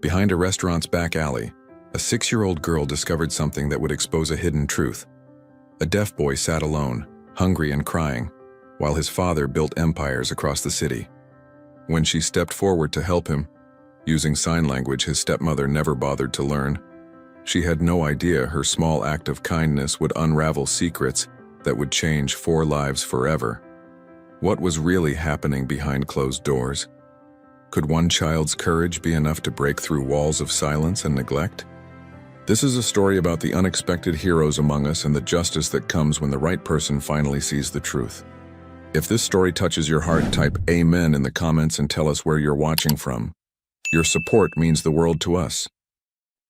Behind a restaurant's back alley, a 6-year-old girl discovered something that would expose a hidden truth. A deaf boy sat alone, hungry and crying, while his father built empires across the city. When she stepped forward to help him, using sign language his stepmother never bothered to learn, she had no idea her small act of kindness would unravel secrets that would change 4 lives forever. What was really happening behind closed doors? Could one child's courage be enough to break through walls of silence and neglect? This is a story about the unexpected heroes among us and the justice that comes when the right person finally sees the truth. If this story touches your heart, type Amen in the comments and tell us where you're watching from. Your support means the world to us.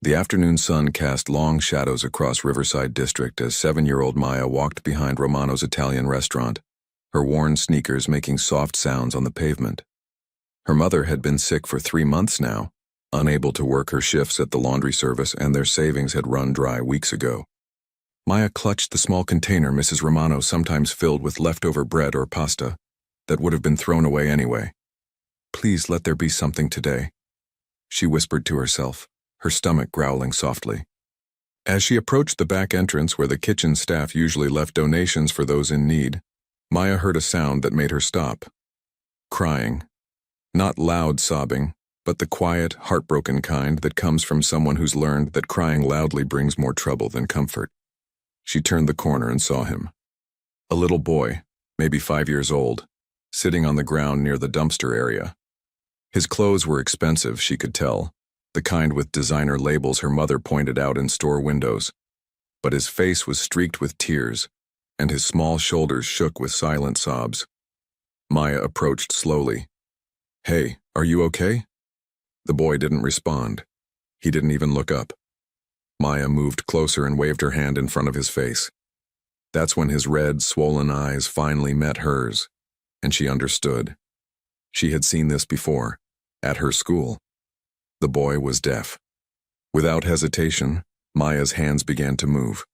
The afternoon sun cast long shadows across Riverside District as 7-year-old Maya walked behind Romano's Italian restaurant, her worn sneakers making soft sounds on the pavement. Her mother had been sick for 3 months now, unable to work her shifts at the laundry service, and their savings had run dry weeks ago. Maya clutched the small container Mrs. Romano sometimes filled with leftover bread or pasta that would have been thrown away anyway. "Please let there be something today," she whispered to herself, her stomach growling softly. As she approached the back entrance where the kitchen staff usually left donations for those in need, Maya heard a sound that made her stop. Crying. Not loud sobbing, but the quiet, heartbroken kind that comes from someone who's learned that crying loudly brings more trouble than comfort. She turned the corner and saw him. A little boy, maybe 5 years old, sitting on the ground near the dumpster area. His clothes were expensive, she could tell, the kind with designer labels her mother pointed out in store windows. But his face was streaked with tears, and his small shoulders shook with silent sobs. Maya approached slowly. "Hey, are you okay?" The boy didn't respond. He didn't even look up. Maya moved closer and waved her hand in front of his face. That's when his red, swollen eyes finally met hers, and she understood. She had seen this before, at her school. The boy was deaf. Without hesitation, Maya's hands began to move.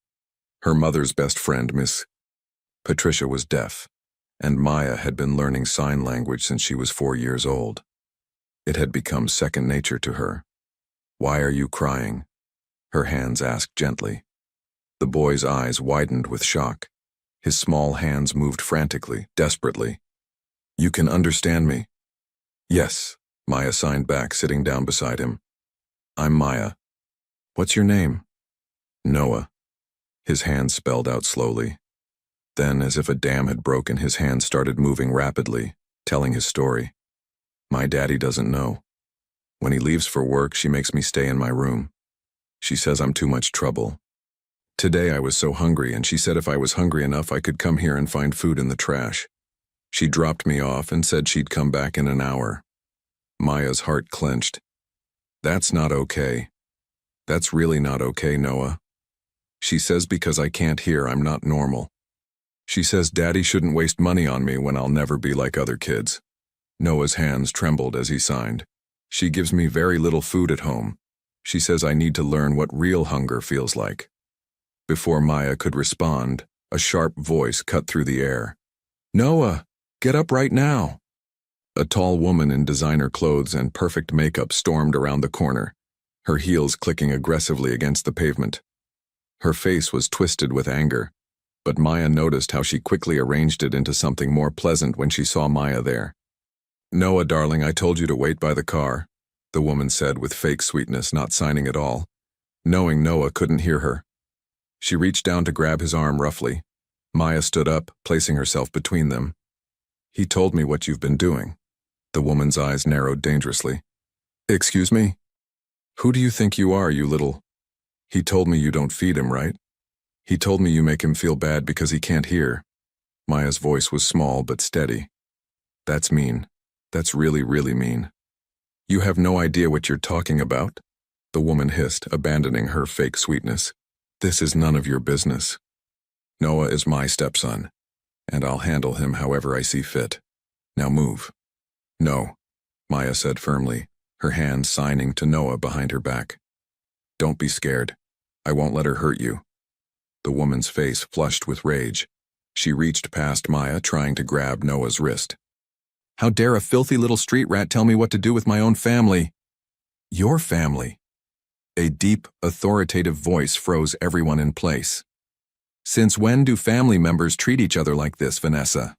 Her mother's best friend, Miss Patricia, was deaf, and Maya had been learning sign language since she was 4 years old. It had become second nature to her. "Why are you crying?" her hands asked gently. The boy's eyes widened with shock. His small hands moved frantically, desperately. "You can understand me?" "Yes," Maya signed back, sitting down beside him. "I'm Maya. What's your name?" "Noah." His hands spelled out slowly. Then, as if a dam had broken, his hands started moving rapidly, telling his story. "My daddy doesn't know. When he leaves for work, she makes me stay in my room. She says I'm too much trouble. Today I was so hungry, and she said if I was hungry enough I could come here and find food in the trash. She dropped me off and said she'd come back in an hour." Maya's heart clenched. "That's not okay. That's really not okay, Noah. She says because I can't hear I'm not normal. She says Daddy shouldn't waste money on me when I'll never be like other kids." Noah's hands trembled as he signed. "She gives me very little food at home. She says I need to learn what real hunger feels like." Before Maya could respond, a sharp voice cut through the air. "Noah, get up right now." A tall woman in designer clothes and perfect makeup stormed around the corner, her heels clicking aggressively against the pavement. Her face was twisted with anger, but Maya noticed how she quickly arranged it into something more pleasant when she saw Maya there. "Noah, darling, I told you to wait by the car," the woman said with fake sweetness, not signing at all, knowing Noah couldn't hear her. She reached down to grab his arm roughly. Maya stood up, placing herself between them. "He told me what you've been doing." The woman's eyes narrowed dangerously. "Excuse me? Who do you think you are, you little—" "He told me you don't feed him, right? He told me you make him feel bad because he can't hear." Maya's voice was small but steady. "That's mean. That's really, really mean." "You have no idea what you're talking about," the woman hissed, abandoning her fake sweetness. "This is none of your business. Noah is my stepson, and I'll handle him however I see fit. Now move." "No," Maya said firmly, her hands signing to Noah behind her back. "Don't be scared. I won't let her hurt you." The woman's face flushed with rage. She reached past Maya, trying to grab Noah's wrist. "How dare a filthy little street rat tell me what to do with my own family?" Your family. A deep, authoritative voice froze everyone in place. Since when do family members treat each other like this, Vanessa?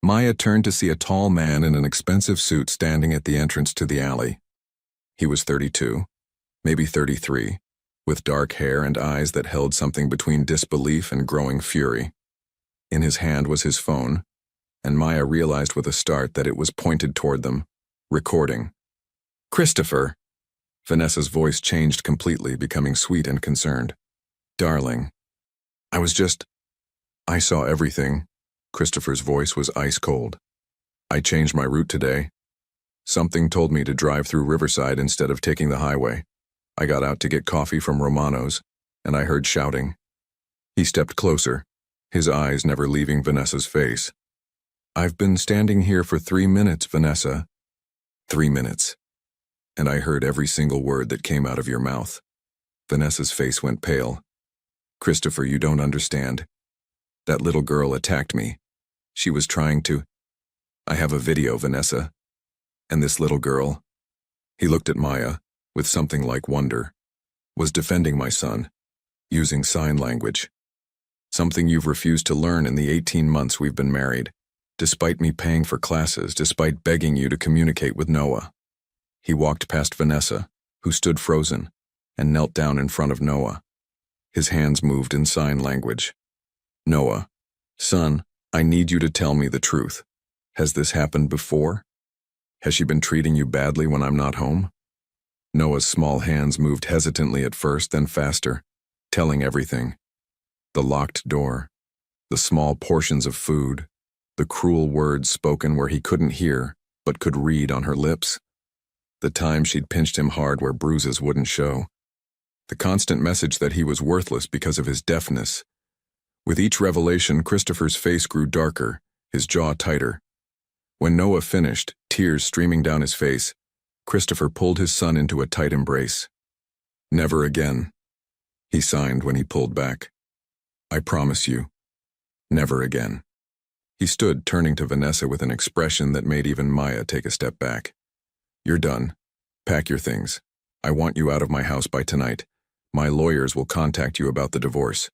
Maya turned to see a tall man in an expensive suit standing at the entrance to the alley. He was 32, maybe 33, with dark hair and eyes that held something between disbelief and growing fury. In his hand was his phone, and Maya realized with a start that it was pointed toward them, recording. Christopher! Vanessa's voice changed completely, becoming sweet and concerned. Darling. I saw everything. Christopher's voice was ice cold. I changed my route today. Something told me to drive through Riverside instead of taking the highway. I got out to get coffee from Romano's, and I heard shouting. He stepped closer, his eyes never leaving Vanessa's face. I've been standing here for 3 minutes, Vanessa. 3 minutes. And I heard every single word that came out of your mouth. Vanessa's face went pale. Christopher, you don't understand. That little girl attacked me. She was trying to... I have a video, Vanessa. And this little girl... He looked at Maya, with something like wonder. Was defending my son, using sign language. Something you've refused to learn in the 18 months we've been married, despite me paying for classes, despite begging you to communicate with Noah. He walked past Vanessa, who stood frozen, and knelt down in front of Noah. His hands moved in sign language. Noah, son, I need you to tell me the truth. Has this happened before? Has she been treating you badly when I'm not home? Noah's small hands moved hesitantly at first, then faster, telling everything. The locked door, the small portions of food, the cruel words spoken where he couldn't hear, but could read on her lips. The time she'd pinched him hard where bruises wouldn't show. The constant message that he was worthless because of his deafness. With each revelation, Christopher's face grew darker, his jaw tighter. When Noah finished, tears streaming down his face, Christopher pulled his son into a tight embrace. Never again, he signed when he pulled back. I promise you, never again. He stood, turning to Vanessa with an expression that made even Maya take a step back. You're done. Pack your things. I want you out of my house by tonight. My lawyers will contact you about the divorce.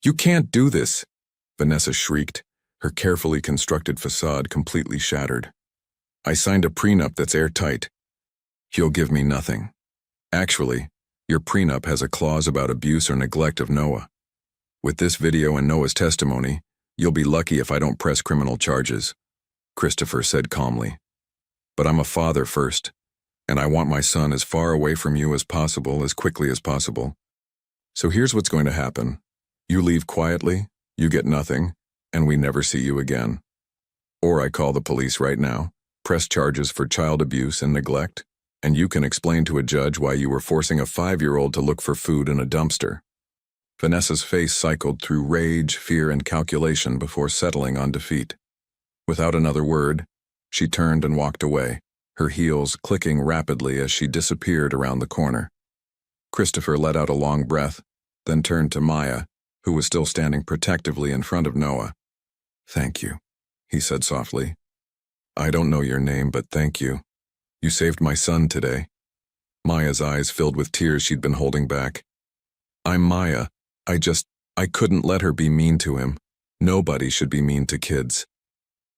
You can't do this, Vanessa shrieked, her carefully constructed facade completely shattered. I signed a prenup that's airtight. You'll give me nothing. Actually, your prenup has a clause about abuse or neglect of Noah. With this video and Noah's testimony, you'll be lucky if I don't press criminal charges, Christopher said calmly. But I'm a father first, and I want my son as far away from you as possible, as quickly as possible. So here's what's going to happen. You leave quietly, you get nothing, and we never see you again. Or I call the police right now, press charges for child abuse and neglect, and you can explain to a judge why you were forcing a 5-year-old to look for food in a dumpster. Vanessa's face cycled through rage, fear, and calculation before settling on defeat. Without another word, she turned and walked away, her heels clicking rapidly as she disappeared around the corner. Christopher let out a long breath, then turned to Maya, who was still standing protectively in front of Noah. Thank you, he said softly. I don't know your name, but thank you. You saved my son today. Maya's eyes filled with tears she'd been holding back. I'm Maya. I couldn't let her be mean to him. Nobody should be mean to kids.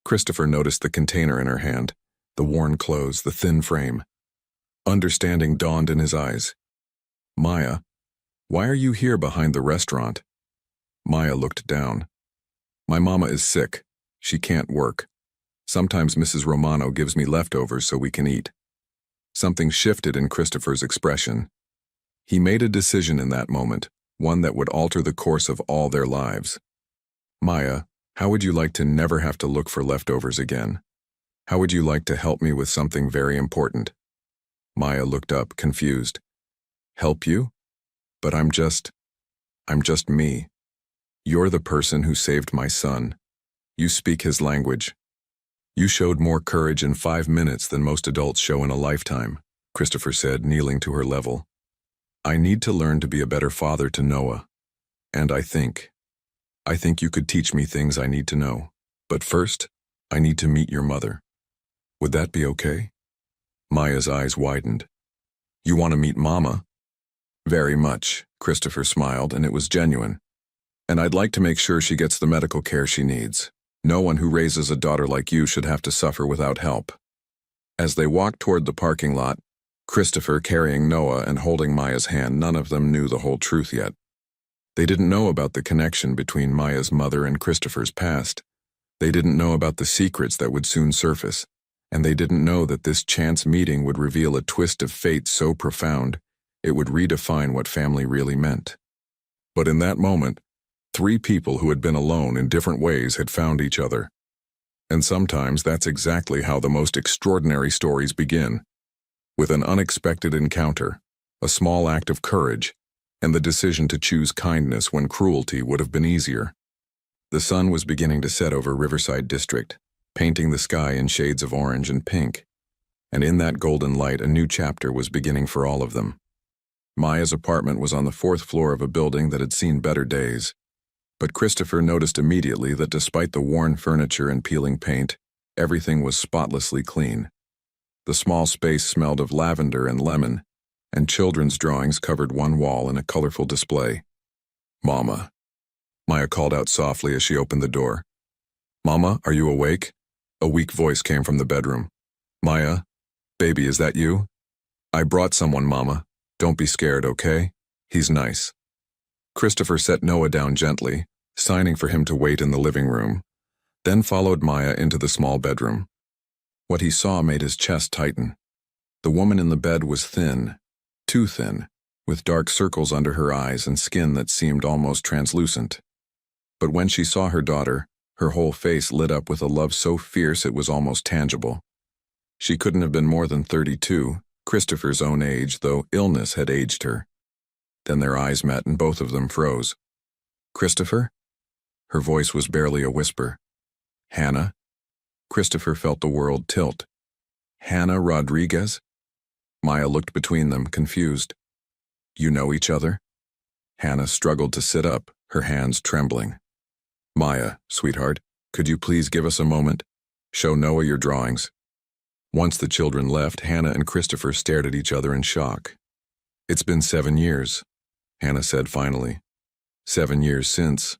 Christopher noticed the container in her hand, the worn clothes, the thin frame. Understanding dawned in his eyes. Maya, why are you here behind the restaurant? Maya looked down. My mama is sick. She can't work. Sometimes Mrs. Romano gives me leftovers so we can eat. Something shifted in Christopher's expression. He made a decision in that moment, one that would alter the course of all their lives. Maya, how would you like to never have to look for leftovers again? How would you like to help me with something very important? Maya looked up, confused. Help you? But I'm just me. You're the person who saved my son. You speak his language. You showed more courage in 5 minutes than most adults show in a lifetime, Christopher said, kneeling to her level. I need to learn to be a better father to Noah. And I think you could teach me things I need to know. But first, I need to meet your mother. Would that be okay? Maya's eyes widened. You want to meet Mama? Very much, Christopher smiled, and it was genuine. And I'd like to make sure she gets the medical care she needs. No one who raises a daughter like you should have to suffer without help. As they walked toward the parking lot, Christopher carrying Noah and holding Maya's hand, none of them knew the whole truth yet. They didn't know about the connection between Maya's mother and Christopher's past. They didn't know about the secrets that would soon surface, and they didn't know that this chance meeting would reveal a twist of fate so profound it would redefine what family really meant. But in that moment, three people who had been alone in different ways had found each other. And sometimes that's exactly how the most extraordinary stories begin, with an unexpected encounter, a small act of courage, and the decision to choose kindness when cruelty would have been easier. The sun was beginning to set over Riverside District, painting the sky in shades of orange and pink, and in that golden light a new chapter was beginning for all of them. Maya's apartment was on the 4th floor of a building that had seen better days, but Christopher noticed immediately that despite the worn furniture and peeling paint, everything was spotlessly clean. The small space smelled of lavender and lemon, and children's drawings covered one wall in a colorful display. Mama, Maya called out softly as she opened the door. Mama, are you awake? A weak voice came from the bedroom. Maya, baby, is that you? I brought someone, Mama. Don't be scared, okay? He's nice. Christopher set Noah down gently, signing for him to wait in the living room, then followed Maya into the small bedroom. What he saw made his chest tighten. The woman in the bed was thin, too thin, with dark circles under her eyes and skin that seemed almost translucent. But when she saw her daughter, her whole face lit up with a love so fierce it was almost tangible. She couldn't have been more than 32, Christopher's own age, though illness had aged her. Then their eyes met and both of them froze. Christopher? Her voice was barely a whisper. Hannah? Christopher felt the world tilt. Hannah Rodriguez? Maya looked between them, confused. You know each other? Hannah struggled to sit up, her hands trembling. Maya, sweetheart, could you please give us a moment? Show Noah your drawings. Once the children left, Hannah and Christopher stared at each other in shock. It's been 7 years, Hannah said finally. 7 years since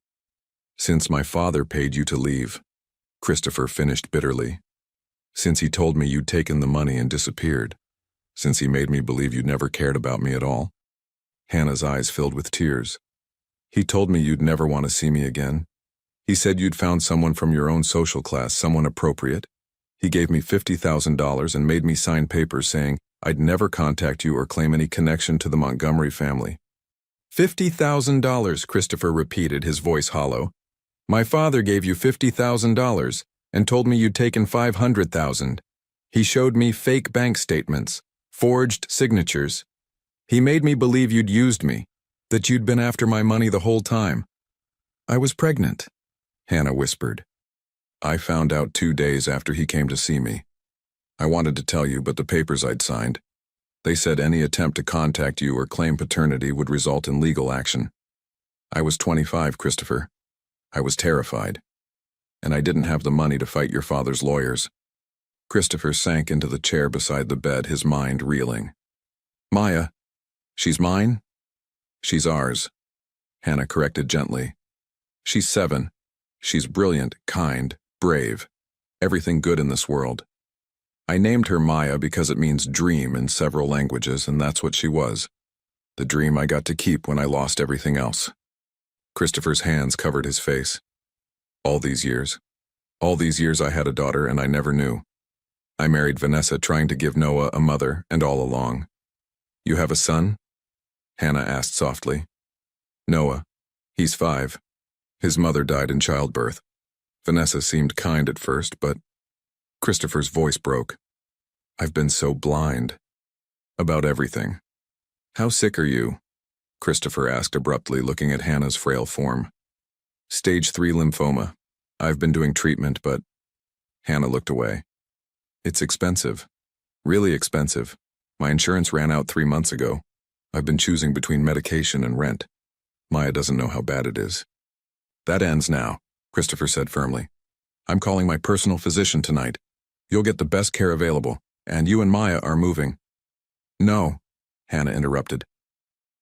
my father paid you to leave, Christopher finished bitterly. Since he told me you'd taken the money and disappeared. Since he made me believe you'd never cared about me at all. Hannah's eyes filled with tears. He told me you'd never want to see me again. He said you'd found someone from your own social class, someone appropriate. He gave me $50,000 and made me sign papers saying I'd never contact you or claim any connection to the Montgomery family. $50,000, Christopher repeated, his voice hollow. My father gave you $50,000 and told me you'd taken $500,000. He showed me fake bank statements, forged signatures. He made me believe you'd used me, that you'd been after my money the whole time. I was pregnant, Hannah whispered. I found out 2 days after he came to see me. I wanted to tell you, but the papers I'd signed. They said any attempt to contact you or claim paternity would result in legal action. I was 25, Christopher. I was terrified. And I didn't have the money to fight your father's lawyers. Christopher sank into the chair beside the bed, his mind reeling. Maya, she's mine? She's ours, Hannah corrected gently. She's 7. She's brilliant, kind, brave, everything good in this world. I named her Maya because it means dream in several languages, and that's what she was. The dream I got to keep when I lost everything else. Christopher's hands covered his face. All these years I had a daughter and I never knew. I married Vanessa trying to give Noah a mother, and all along. You have a son? Hannah asked softly. Noah. He's 5. His mother died in childbirth. Vanessa seemed kind at first, but Christopher's voice broke. I've been so blind. About everything. How sick are you? Christopher asked abruptly, looking at Hannah's frail form. Stage 3 lymphoma. I've been doing treatment, but... Hannah looked away. It's expensive. Really expensive. My insurance ran out 3 months ago. I've been choosing between medication and rent. Maya doesn't know how bad it is. That ends now, Christopher said firmly. I'm calling my personal physician tonight. You'll get the best care available, and you and Maya are moving. No, Hannah interrupted.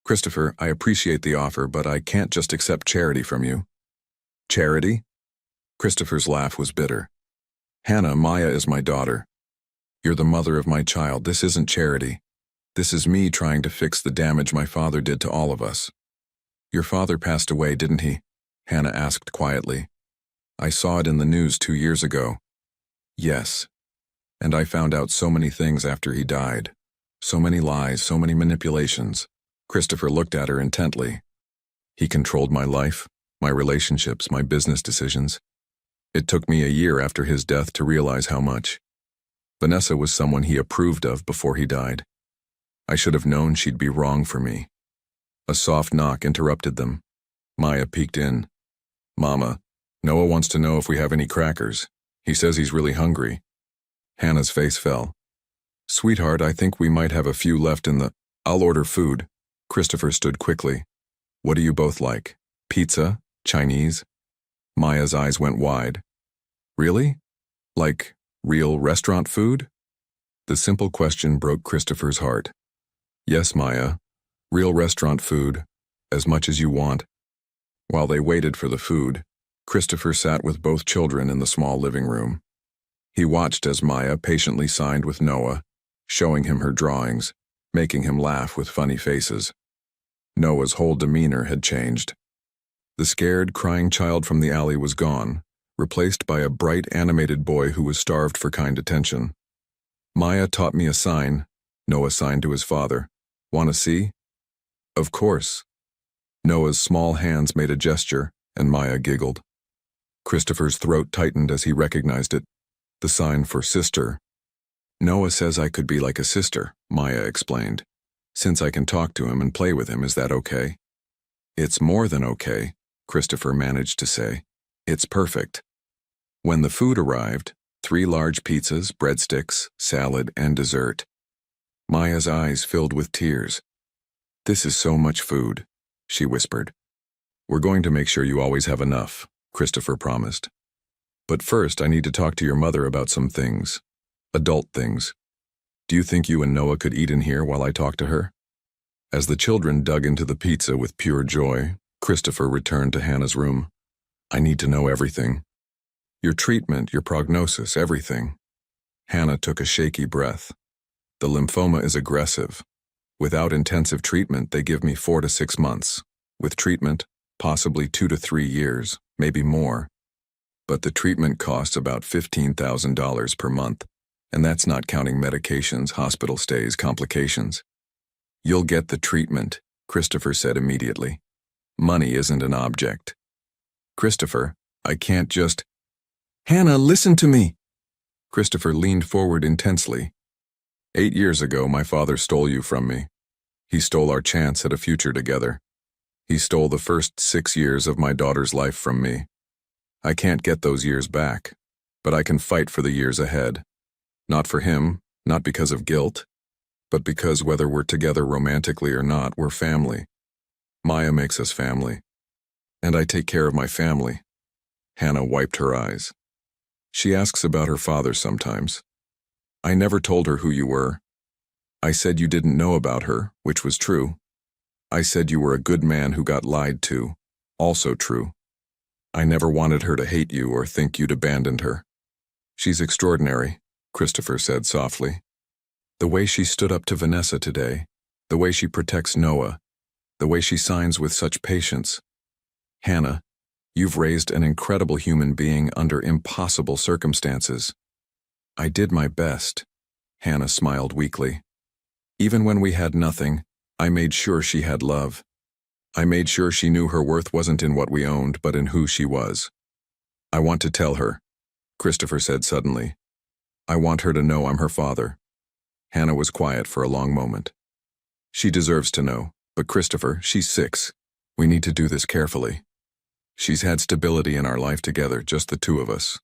Christopher, I appreciate the offer, but I can't just accept charity from you. Charity? Christopher's laugh was bitter. Hannah, Maya is my daughter. You're the mother of my child. This isn't charity. This is me trying to fix the damage my father did to all of us. Your father passed away, didn't he? Hannah asked quietly. I saw it in the news 2 years ago. Yes. And I found out so many things after he died. So many lies, so many manipulations. Christopher looked at her intently. He controlled my life, my relationships, my business decisions. It took me a year after his death to realize how much. Vanessa was someone he approved of before he died. I should have known she'd be wrong for me. A soft knock interrupted them. Maya peeked in. Mama, Noah wants to know if we have any crackers. He says he's really hungry. Hannah's face fell. Sweetheart, I think we might have a few left in the... I'll order food. Christopher stood quickly. What do you both like? Pizza? Chinese? Maya's eyes went wide. Really? Like real restaurant food? The simple question broke Christopher's heart. Yes, Maya. Real restaurant food. As much as you want. While they waited for the food, Christopher sat with both children in the small living room. He watched as Maya patiently signed with Noah, showing him her drawings, making him laugh with funny faces. Noah's whole demeanor had changed. The scared, crying child from the alley was gone, replaced by a bright, animated boy who was starved for kind attention. Maya taught me a sign, Noah signed to his father. Want to see? Of course. Noah's small hands made a gesture, and Maya giggled. Christopher's throat tightened as he recognized it. The sign for sister. Noah says I could be like a sister, Maya explained. Since I can talk to him and play with him, is that okay? It's more than okay, Christopher managed to say. It's perfect. When the food arrived, 3 large pizzas, breadsticks, salad, and dessert. Maya's eyes filled with tears. This is so much food, she whispered. We're going to make sure you always have enough, Christopher promised. But first, I need to talk to your mother about some things. Adult things. Do you think you and Noah could eat in here while I talk to her? As the children dug into the pizza with pure joy, Christopher returned to Hannah's room. I need to know everything. Your treatment, your prognosis, everything. Hannah took a shaky breath. The lymphoma is aggressive. Without intensive treatment, they give me 4 to 6 months. With treatment, possibly 2 to 3 years, maybe more. But the treatment costs about $15,000 per month, and that's not counting medications, hospital stays, complications. You'll get the treatment, Christopher said immediately. Money isn't an object. Christopher, I can't just... Hannah, listen to me! Christopher leaned forward intensely. 8 years ago, my father stole you from me. He stole our chance at a future together. He stole the first 6 years of my daughter's life from me. I can't get those years back, but I can fight for the years ahead. Not for him, not because of guilt, but because whether we're together romantically or not, we're family. Maya makes us family. And I take care of my family. Hannah wiped her eyes. She asks about her father sometimes. I never told her who you were. I said you didn't know about her, which was true. I said you were a good man who got lied to, also true. I never wanted her to hate you or think you'd abandoned her. She's extraordinary, Christopher said softly. The way she stood up to Vanessa today, the way she protects Noah, the way she signs with such patience. Hannah, you've raised an incredible human being under impossible circumstances. I did my best, Hannah smiled weakly. Even when we had nothing, I made sure she had love. I made sure she knew her worth wasn't in what we owned, but in who she was. I want to tell her, Christopher said suddenly. I want her to know I'm her father. Hannah was quiet for a long moment. She deserves to know, but Christopher, she's 6. We need to do this carefully. She's had stability in our life together, just the 2 of us.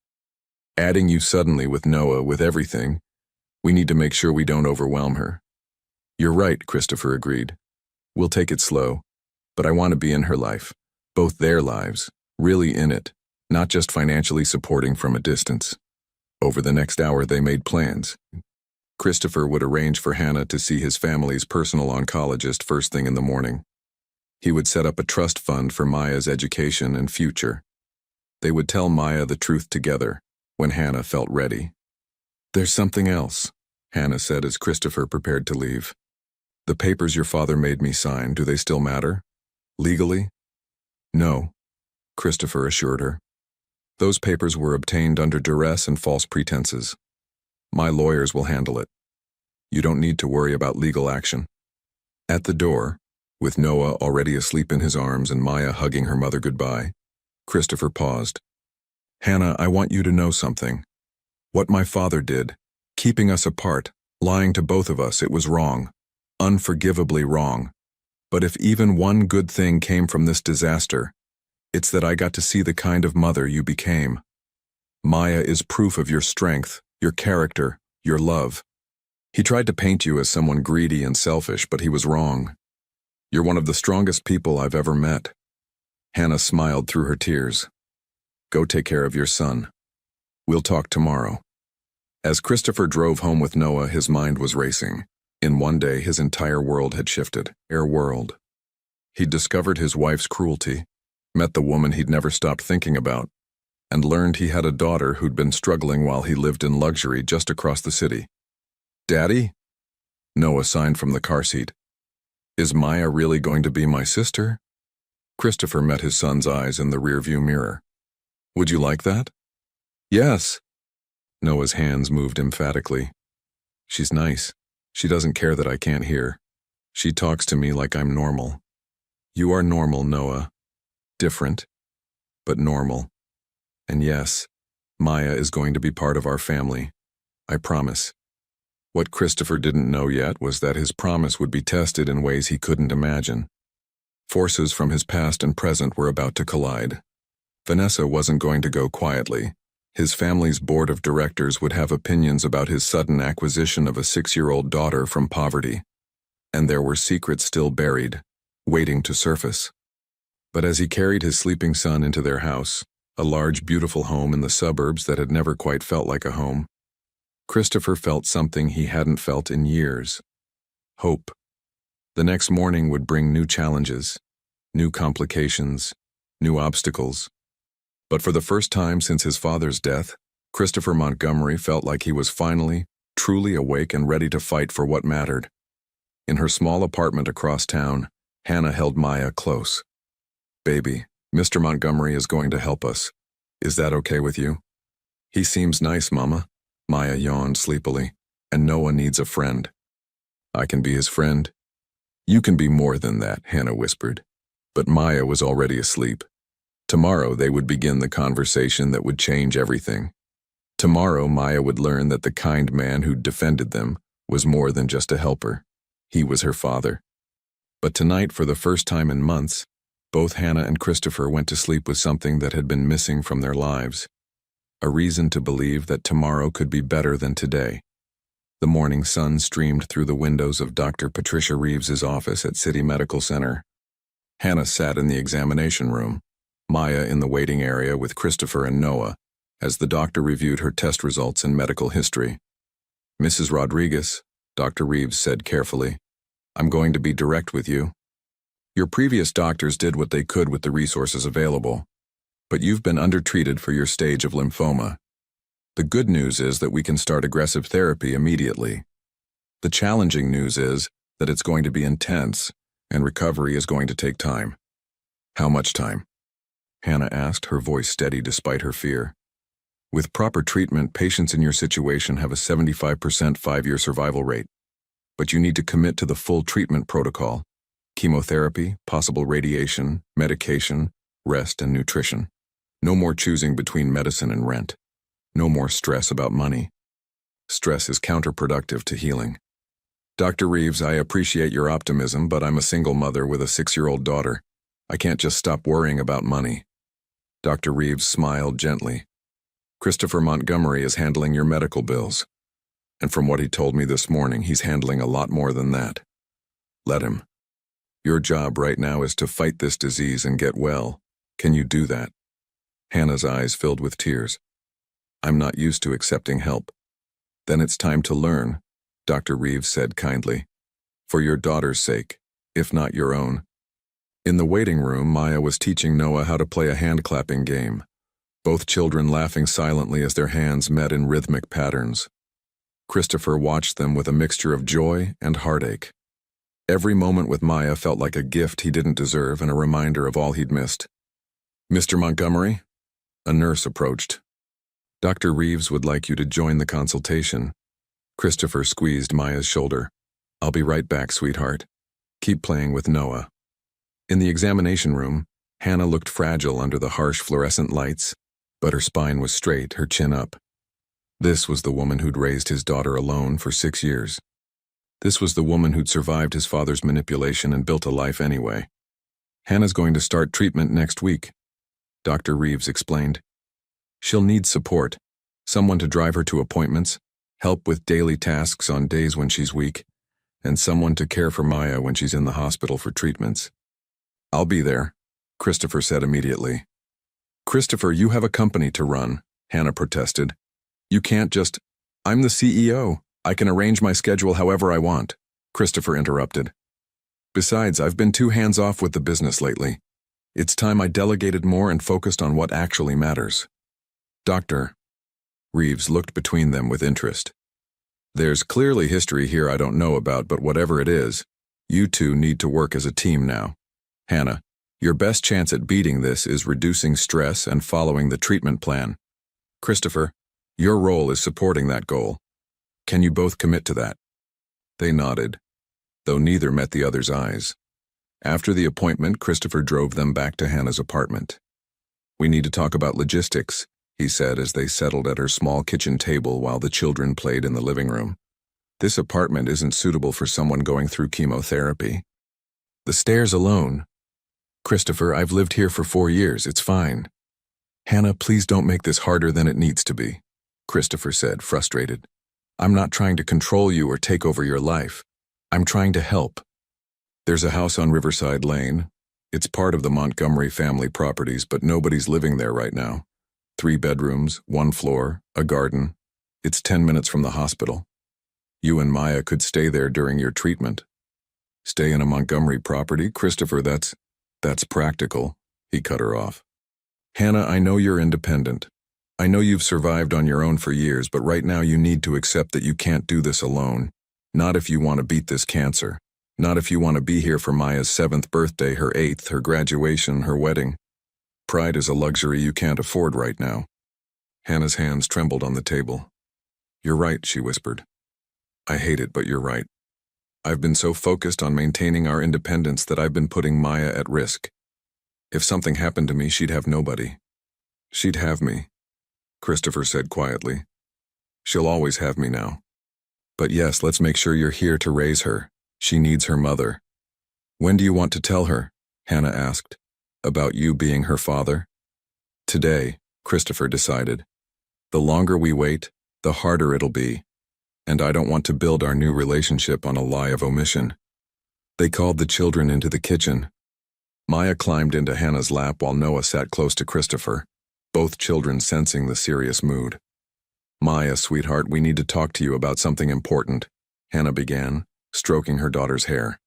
Adding you suddenly with Noah, with everything, we need to make sure we don't overwhelm her. You're right, Christopher agreed. We'll take it slow, but I want to be in her life, both their lives, really in it, not just financially supporting from a distance. Over the next hour they made plans. Christopher would arrange for Hannah to see his family's personal oncologist first thing in the morning. He would set up a trust fund for Maya's education and future. They would tell Maya the truth together when Hannah felt ready. "There's something else," Hannah said as Christopher prepared to leave. "The papers your father made me sign, do they still matter? Legally?" "No," Christopher assured her. "Those papers were obtained under duress and false pretenses. My lawyers will handle it. You don't need to worry about legal action." At the door, with Noah already asleep in his arms and Maya hugging her mother goodbye, Christopher paused. "Hannah, I want you to know something. What my father did, keeping us apart, lying to both of us, it was wrong. Unforgivably wrong. But if even one good thing came from this disaster, it's that I got to see the kind of mother you became. Maya is proof of your strength, your character, your love. He tried to paint you as someone greedy and selfish, but he was wrong. You're one of the strongest people I've ever met." Hannah smiled through her tears. "Go take care of your son. We'll talk tomorrow." As Christopher drove home with Noah, his mind was racing. In one day, his entire world had shifted. World. He'd discovered his wife's cruelty, met the woman he'd never stopped thinking about, and learned he had a daughter who'd been struggling while he lived in luxury just across the city. "Daddy?" Noah signed from the car seat. "Is Maya really going to be my sister?" Christopher met his son's eyes in the rearview mirror. "Would you like that?" "Yes." Noah's hands moved emphatically. "She's nice. She doesn't care that I can't hear. She talks to me like I'm normal." "You are normal, Noah. Different, but normal. And yes, Maya is going to be part of our family. I promise." What Christopher didn't know yet was that his promise would be tested in ways he couldn't imagine. Forces from his past and present were about to collide. Vanessa wasn't going to go quietly. His family's board of directors would have opinions about his sudden acquisition of a 6-year-old daughter from poverty. And there were secrets still buried, waiting to surface. But as he carried his sleeping son into their house, a large, beautiful home in the suburbs that had never quite felt like a home, Christopher felt something he hadn't felt in years. Hope. The next morning would bring new challenges, new complications, new obstacles. But for the first time since his father's death, Christopher Montgomery felt like he was finally, truly awake and ready to fight for what mattered. In her small apartment across town, Hannah held Maya close. "Baby, Mr. Montgomery is going to help us. Is that okay with you?" "He seems nice, Mama." Maya yawned sleepily. "And Noah needs a friend." "I can be his friend." "You can be more than that," Hannah whispered. But Maya was already asleep. Tomorrow they would begin the conversation that would change everything. Tomorrow Maya would learn that the kind man who'd defended them was more than just a helper. He was her father. But tonight, for the first time in months, both Hannah and Christopher went to sleep with something that had been missing from their lives. A reason to believe that tomorrow could be better than today. The morning sun streamed through the windows of Dr. Patricia Reeves's office at City Medical Center. Hannah sat in the examination room, Maya in the waiting area with Christopher and Noah, as the doctor reviewed her test results and medical history. "Mrs. Rodriguez," Dr. Reeves said carefully, "I'm going to be direct with you. Your previous doctors did what they could with the resources available, but you've been undertreated for your stage of lymphoma. The good news is that we can start aggressive therapy immediately. The challenging news is that it's going to be intense, and recovery is going to take time." "How much time?" Hannah asked, her voice steady despite her fear. "With proper treatment, patients in your situation have a 75% 5-year survival rate. But you need to commit to the full treatment protocol: chemotherapy, possible radiation, medication, rest, and nutrition. No more choosing between medicine and rent. No more stress about money. Stress is counterproductive to healing. Dr. Reeves, I appreciate your optimism, but I'm a single mother with a 6-year-old daughter. I can't just stop worrying about money." Dr. Reeves smiled gently. "Christopher Montgomery is handling your medical bills. And from what he told me this morning, he's handling a lot more than that. Let him. Your job right now is to fight this disease and get well. Can you do that?" Hannah's eyes filled with tears. "I'm not used to accepting help." "Then it's time to learn. Dr. Reeves said kindly. For your daughter's sake, if not your own. In the waiting room, Maya was teaching Noah how to play a hand-clapping game, both children laughing silently as their hands met in rhythmic patterns. Christopher watched them with a mixture of joy and heartache. Every moment with Maya felt like a gift he didn't deserve and a reminder of all he'd missed. Mr. Montgomery? A nurse approached. Dr. Reeves would like you to join the consultation. Christopher squeezed Maya's shoulder. I'll be right back, sweetheart. Keep playing with Noah. In the examination room, Hannah looked fragile under the harsh fluorescent lights, but her spine was straight, her chin up. This was the woman who'd raised his daughter alone for 6 years. This was the woman who'd survived his father's manipulation and built a life anyway. Hannah's going to start treatment next week, Dr. Reeves explained. She'll need support, someone to drive her to appointments, help with daily tasks on days when she's weak, and someone to care for Maya when she's in the hospital for treatments. I'll be there, Christopher said immediately. Christopher, you have a company to run, Hannah protested. You can't just... I'm the CEO. I can arrange my schedule however I want, Christopher interrupted. Besides, I've been too hands-off with the business lately. It's time I delegated more and focused on what actually matters. Dr. Reeves looked between them with interest. There's clearly history here I don't know about, but whatever it is, you two need to work as a team now. Hannah, your best chance at beating this is reducing stress and following the treatment plan. Christopher, your role is supporting that goal. Can you both commit to that? They nodded, though neither met the other's eyes. After the appointment, Christopher drove them back to Hannah's apartment. We need to talk about logistics, he said as they settled at her small kitchen table while the children played in the living room. This apartment isn't suitable for someone going through chemotherapy. The stairs alone. Christopher, I've lived here for 4 years, it's fine. Hannah, please don't make this harder than it needs to be, Christopher said, frustrated. I'm not trying to control you or take over your life. I'm trying to help. There's a house on Riverside Lane. It's part of the Montgomery family properties, but nobody's living there right now. 3 bedrooms, 1 floor, a garden. It's 10 minutes from the hospital. You and Maya could stay there during your treatment. Stay in a Montgomery property? Christopher, that's practical, he cut her off. Hannah, I know you're independent. I know you've survived on your own for years, but right now you need to accept that you can't do this alone. Not if you want to beat this cancer. Not if you want to be here for Maya's 7th birthday, her 8th, her graduation, her wedding. Pride is a luxury you can't afford right now. Hannah's hands trembled on the table. You're right, she whispered. I hate it, but you're right. I've been so focused on maintaining our independence that I've been putting Maya at risk. If something happened to me, she'd have nobody. She'd have me, Christopher said quietly. She'll always have me now. But yes, let's make sure you're here to raise her. She needs her mother. When do you want to tell her? Hannah asked. About you being her father? Today, Christopher decided. The longer we wait, the harder it'll be. And I don't want to build our new relationship on a lie of omission. They called the children into the kitchen. Maya climbed into Hannah's lap while Noah sat close to Christopher, both children sensing the serious mood. Maya, sweetheart, we need to talk to you about something important, Hannah began, stroking her daughter's hair.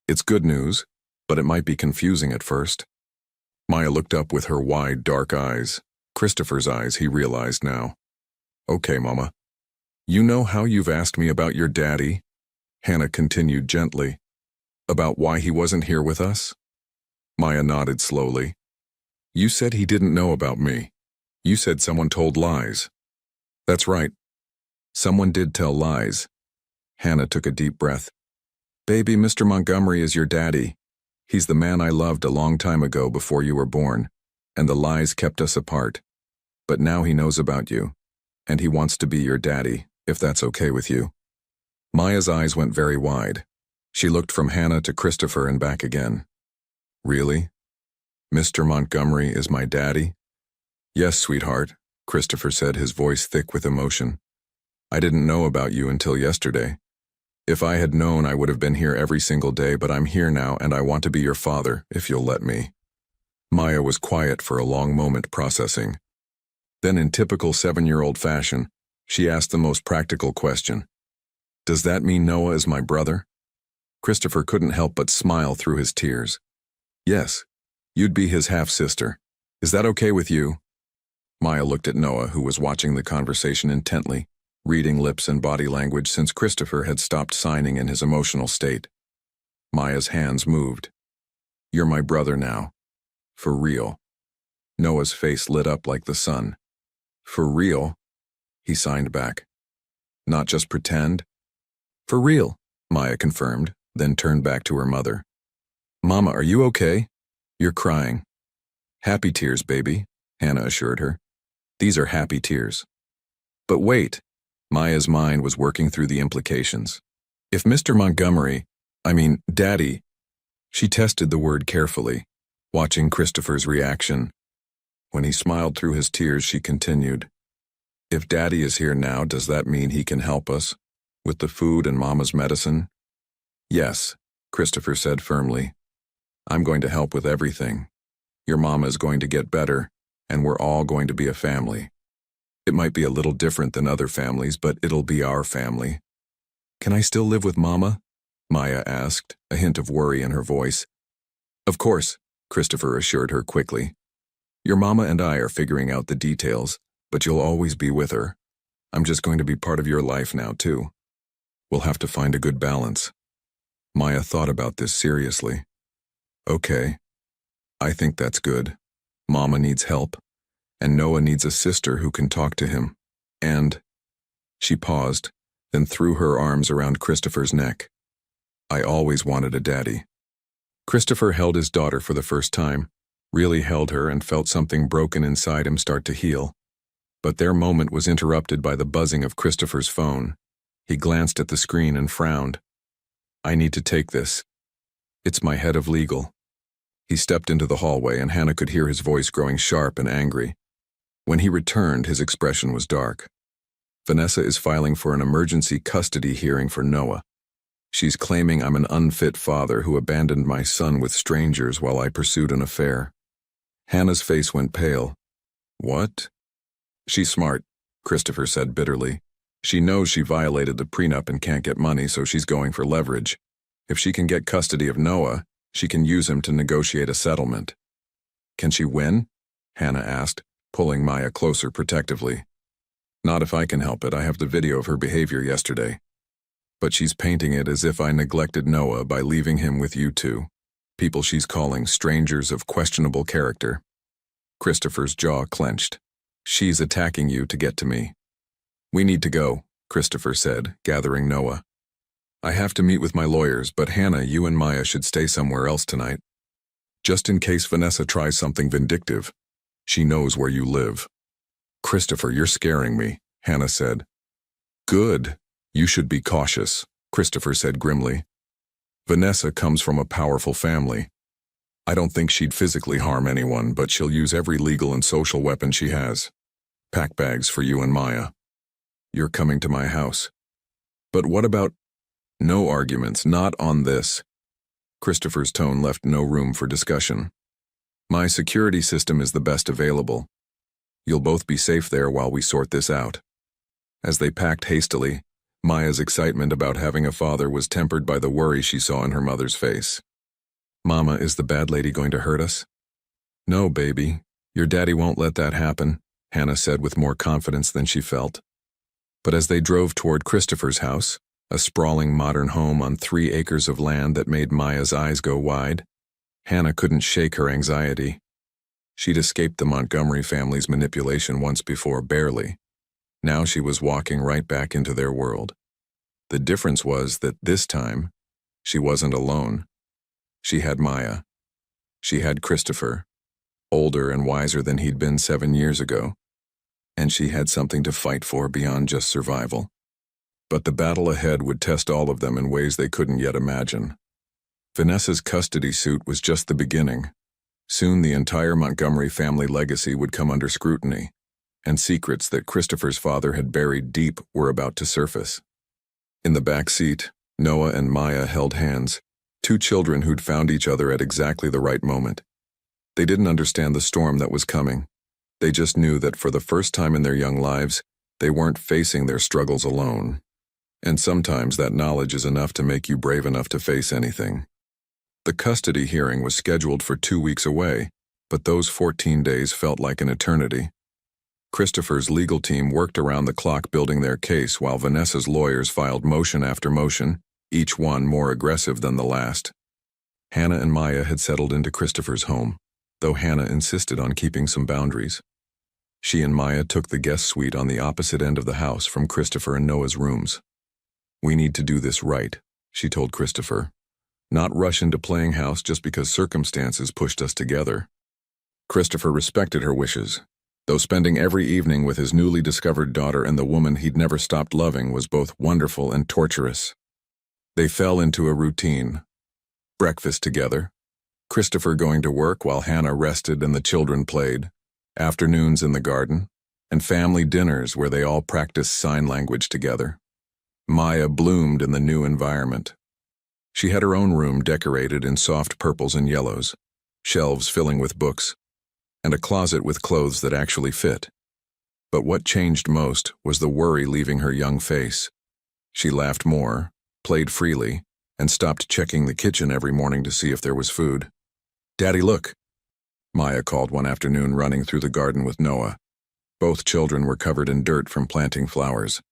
It's good news, but it might be confusing at first. Maya looked up with her wide, dark eyes. Christopher's eyes, he realized now. Okay, Mama. You know how you've asked me about your daddy? Hannah continued gently. About why he wasn't here with us? Maya nodded slowly. You said he didn't know about me. You said someone told lies. That's right. Someone did tell lies. Hannah took a deep breath. Baby, Mr. Montgomery is your daddy. He's the man I loved a long time ago before you were born, and the lies kept us apart. But now he knows about you, and he wants to be your daddy, if that's okay with you. Maya's eyes went very wide. She looked from Hannah to Christopher and back again. Really? Mr. Montgomery is my daddy? Yes, sweetheart, Christopher said, his voice thick with emotion. I didn't know about you until yesterday. If I had known, I would have been here every single day, but I'm here now and I want to be your father, if you'll let me. Maya was quiet for a long moment, processing. Then in typical 7-year-old fashion, she asked the most practical question. Does that mean Noah is my brother? Christopher couldn't help but smile through his tears. Yes, you'd be his half-sister. Is that okay with you? Maya looked at Noah, who was watching the conversation intently, reading lips and body language since Christopher had stopped signing in his emotional state. Maya's hands moved. You're my brother now. For real. Noah's face lit up like the sun. For real? He signed back. Not just pretend? For real, Maya confirmed, then turned back to her mother. Mama, are you okay? You're crying. Happy tears, baby, Hannah assured her. These are happy tears. But wait, Maya's mind was working through the implications. If Mr. Daddy, she tested the word carefully, watching Christopher's reaction. When he smiled through his tears, she continued, If Daddy is here now, does that mean he can help us? With the food and Mama's medicine? Yes, Christopher said firmly. I'm going to help with everything. Your Mama is going to get better, and we're all going to be a family. It might be a little different than other families, but it'll be our family. Can I still live with Mama? Maya asked, a hint of worry in her voice. Of course, Christopher assured her quickly. Your Mama and I are figuring out the details, but you'll always be with her. I'm just going to be part of your life now, too. We'll have to find a good balance. Maya thought about this seriously. Okay. I think that's good. Mama needs help, and Noah needs a sister who can talk to him. And... She paused, then threw her arms around Christopher's neck. I always wanted a daddy. Christopher held his daughter for the first time, really held her and felt something broken inside him start to heal. But their moment was interrupted by the buzzing of Christopher's phone. He glanced at the screen and frowned. I need to take this. It's my head of legal. He stepped into the hallway and Hannah could hear his voice growing sharp and angry. When he returned, his expression was dark. Vanessa is filing for an emergency custody hearing for Noah. She's claiming I'm an unfit father who abandoned my son with strangers while I pursued an affair. Hannah's face went pale. What? She's smart, Christopher said bitterly. She knows she violated the prenup and can't get money, so she's going for leverage. If she can get custody of Noah, she can use him to negotiate a settlement. Can she win? Hannah asked, pulling Maya closer protectively. Not if I can help it. I have the video of her behavior yesterday. But she's painting it as if I neglected Noah by leaving him with you two. People she's calling strangers of questionable character. Christopher's jaw clenched. She's attacking you to get to me. We need to go, Christopher said, gathering Noah. I have to meet with my lawyers, but Hannah, you and Maya should stay somewhere else tonight. Just in case Vanessa tries something vindictive. She knows where you live. Christopher, you're scaring me, Hannah said. Good. You should be cautious, Christopher said grimly. Vanessa comes from a powerful family. I don't think she'd physically harm anyone, but she'll use every legal and social weapon she has. Pack bags for you and Maya. You're coming to my house. But what about... No arguments, not on this. Christopher's tone left no room for discussion. My security system is the best available. You'll both be safe there while we sort this out. As they packed hastily, Maya's excitement about having a father was tempered by the worry she saw in her mother's face. Mama, is the bad lady going to hurt us? No, baby. Your daddy won't let that happen, Hannah said with more confidence than she felt. But as they drove toward Christopher's house, a sprawling modern home on 3 acres of land that made Maya's eyes go wide, Hannah couldn't shake her anxiety. She'd escaped the Montgomery family's manipulation once before, barely. Now she was walking right back into their world. The difference was that this time, she wasn't alone. She had Maya. She had Christopher, older and wiser than he'd been 7 years ago. And she had something to fight for beyond just survival. But the battle ahead would test all of them in ways they couldn't yet imagine. Vanessa's custody suit was just the beginning. Soon the entire Montgomery family legacy would come under scrutiny, and secrets that Christopher's father had buried deep were about to surface. In the back seat, Noah and Maya held hands, 2 children who'd found each other at exactly the right moment. They didn't understand the storm that was coming. They just knew that for the first time in their young lives, they weren't facing their struggles alone. And sometimes that knowledge is enough to make you brave enough to face anything. The custody hearing was scheduled for 2 weeks away, but those 14 days felt like an eternity. Christopher's legal team worked around the clock building their case while Vanessa's lawyers filed motion after motion, each one more aggressive than the last. Hannah and Maya had settled into Christopher's home, though Hannah insisted on keeping some boundaries. She and Maya took the guest suite on the opposite end of the house from Christopher and Noah's rooms. "We need to do this right," she told Christopher. "Not rush into playing house just because circumstances pushed us together." Christopher respected her wishes, though spending every evening with his newly discovered daughter and the woman he'd never stopped loving was both wonderful and torturous. They fell into a routine. Breakfast together, Christopher going to work while Hannah rested and the children played, afternoons in the garden, and family dinners where they all practiced sign language together. Maya bloomed in the new environment. She had her own room decorated in soft purples and yellows, shelves filling with books, and a closet with clothes that actually fit. But what changed most was the worry leaving her young face. She laughed more, played freely, and stopped checking the kitchen every morning to see if there was food. "Daddy, look," Maya called one afternoon running through the garden with Noah. Both children were covered in dirt from planting flowers.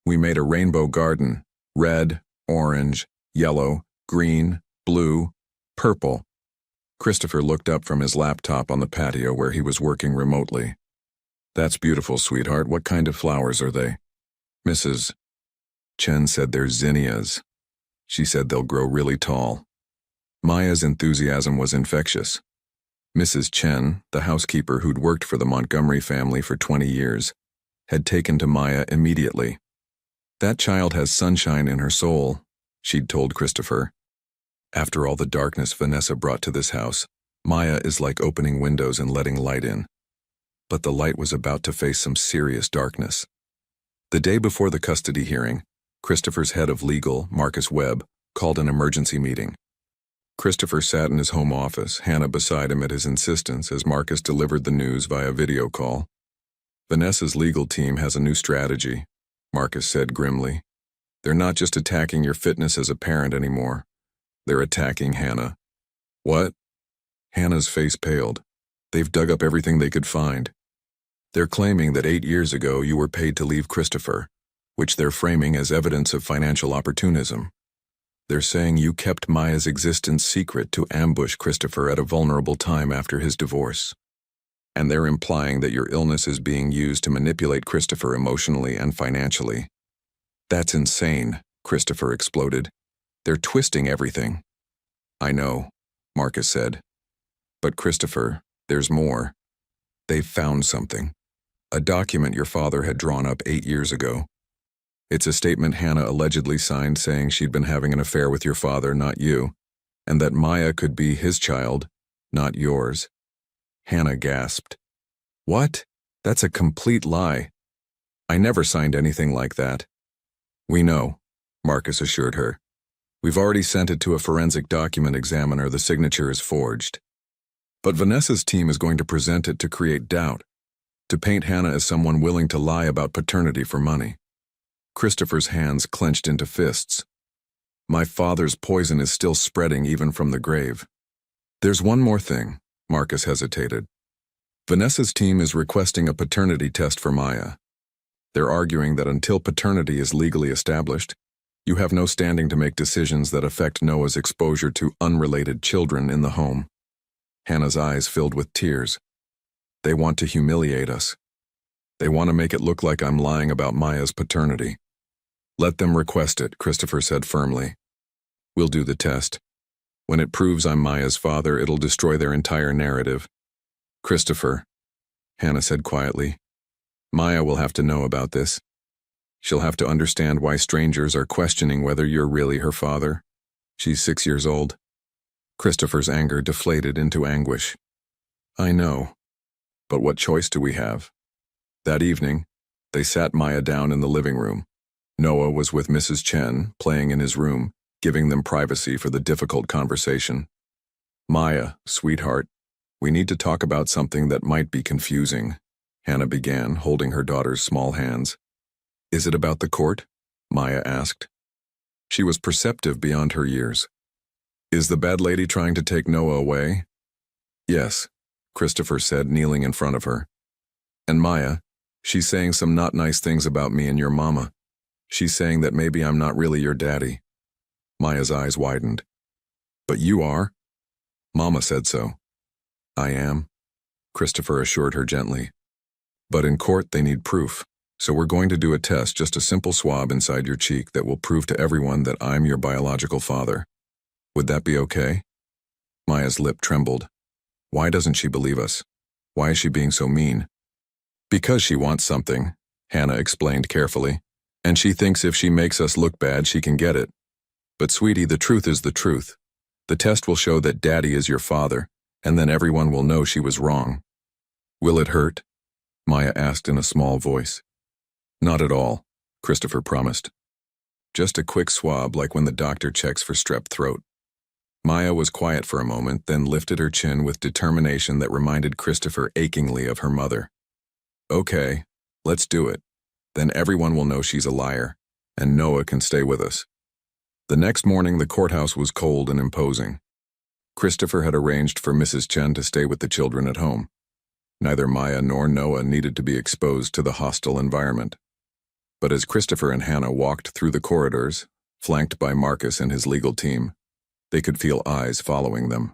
"We made a rainbow garden, red, orange, yellow, green, blue, purple." Christopher looked up from his laptop on the patio where he was working remotely. "That's beautiful, sweetheart. What kind of flowers are they?" Mrs. Chen said they're zinnias. She said they'll grow really tall. Maya's enthusiasm was infectious. Mrs. Chen, the housekeeper who'd worked for the Montgomery family for 20 years, had taken to Maya immediately. "That child has sunshine in her soul," she'd told Christopher. "After all the darkness Vanessa brought to this house, Maya is like opening windows and letting light in." But the light was about to face some serious darkness. The day before the custody hearing, Christopher's head of legal, Marcus Webb, called an emergency meeting. Christopher sat in his home office, Hannah beside him at his insistence as Marcus delivered the news via video call. "Vanessa's legal team has a new strategy," Marcus said grimly. "They're not just attacking your fitness as a parent anymore. They're attacking Hannah." "What?" Hannah's face paled. "They've dug up everything they could find. They're claiming that 8 years ago you were paid to leave Christopher, which they're framing as evidence of financial opportunism. They're saying you kept Maya's existence secret to ambush Christopher at a vulnerable time after his divorce. And they're implying that your illness is being used to manipulate Christopher emotionally and financially." "That's insane," Christopher exploded. "They're twisting everything." "I know," Marcus said. "But Christopher, there's more. They've found something. A document your father had drawn up 8 years ago. It's a statement Hannah allegedly signed saying she'd been having an affair with your father, not you, and that Maya could be his child, not yours." Hannah gasped. "What? That's a complete lie. I never signed anything like that." "We know," Marcus assured her. "We've already sent it to a forensic document examiner. The signature is forged. But Vanessa's team is going to present it to create doubt, to paint Hannah as someone willing to lie about paternity for money." Christopher's hands clenched into fists. "My father's poison is still spreading even from the grave." "There's one more thing," Marcus hesitated. "Vanessa's team is requesting a paternity test for Maya. They're arguing that until paternity is legally established, you have no standing to make decisions that affect Noah's exposure to unrelated children in the home." Hannah's eyes filled with tears. "They want to humiliate us. They want to make it look like I'm lying about Maya's paternity." "Let them request it," Christopher said firmly. "We'll do the test. When it proves I'm Maya's father, it'll destroy their entire narrative." "Christopher," Hannah said quietly, "Maya will have to know about this. She'll have to understand why strangers are questioning whether you're really her father. She's 6 years old." Christopher's anger deflated into anguish. "I know. But what choice do we have?" That evening, they sat Maya down in the living room. Noah was with Mrs. Chen, playing in his room, giving them privacy for the difficult conversation. "Maya, sweetheart, we need to talk about something that might be confusing," Hannah began, holding her daughter's small hands. "Is it about the court?" Maya asked. She was perceptive beyond her years. Is the bad lady trying to take Noah away? Yes, Christopher said, kneeling in front of her. And Maya, she's saying some not nice things about me and your mama. She's saying that maybe I'm not really your daddy. Maya's eyes widened. But you are? Mama said so. I am, Christopher assured her gently. But in court they need proof, so we're going to do a test, just a simple swab inside your cheek that will prove to everyone that I'm your biological father. Would that be okay? Maya's lip trembled. Why doesn't she believe us? Why is she being so mean? Because she wants something, Hannah explained carefully, and she thinks if she makes us look bad, she can get it. But sweetie, the truth is the truth. The test will show that Daddy is your father, and then everyone will know she was wrong. Will it hurt? Maya asked in a small voice. Not at all, Christopher promised. Just a quick swab like when the doctor checks for strep throat. Maya was quiet for a moment, then lifted her chin with determination that reminded Christopher achingly of her mother. Okay, let's do it. Then everyone will know she's a liar, and Noah can stay with us. The next morning, the courthouse was cold and imposing. Christopher had arranged for Mrs. Chen to stay with the children at home. Neither Maya nor Noah needed to be exposed to the hostile environment. But as Christopher and Hannah walked through the corridors, flanked by Marcus and his legal team, they could feel eyes following them.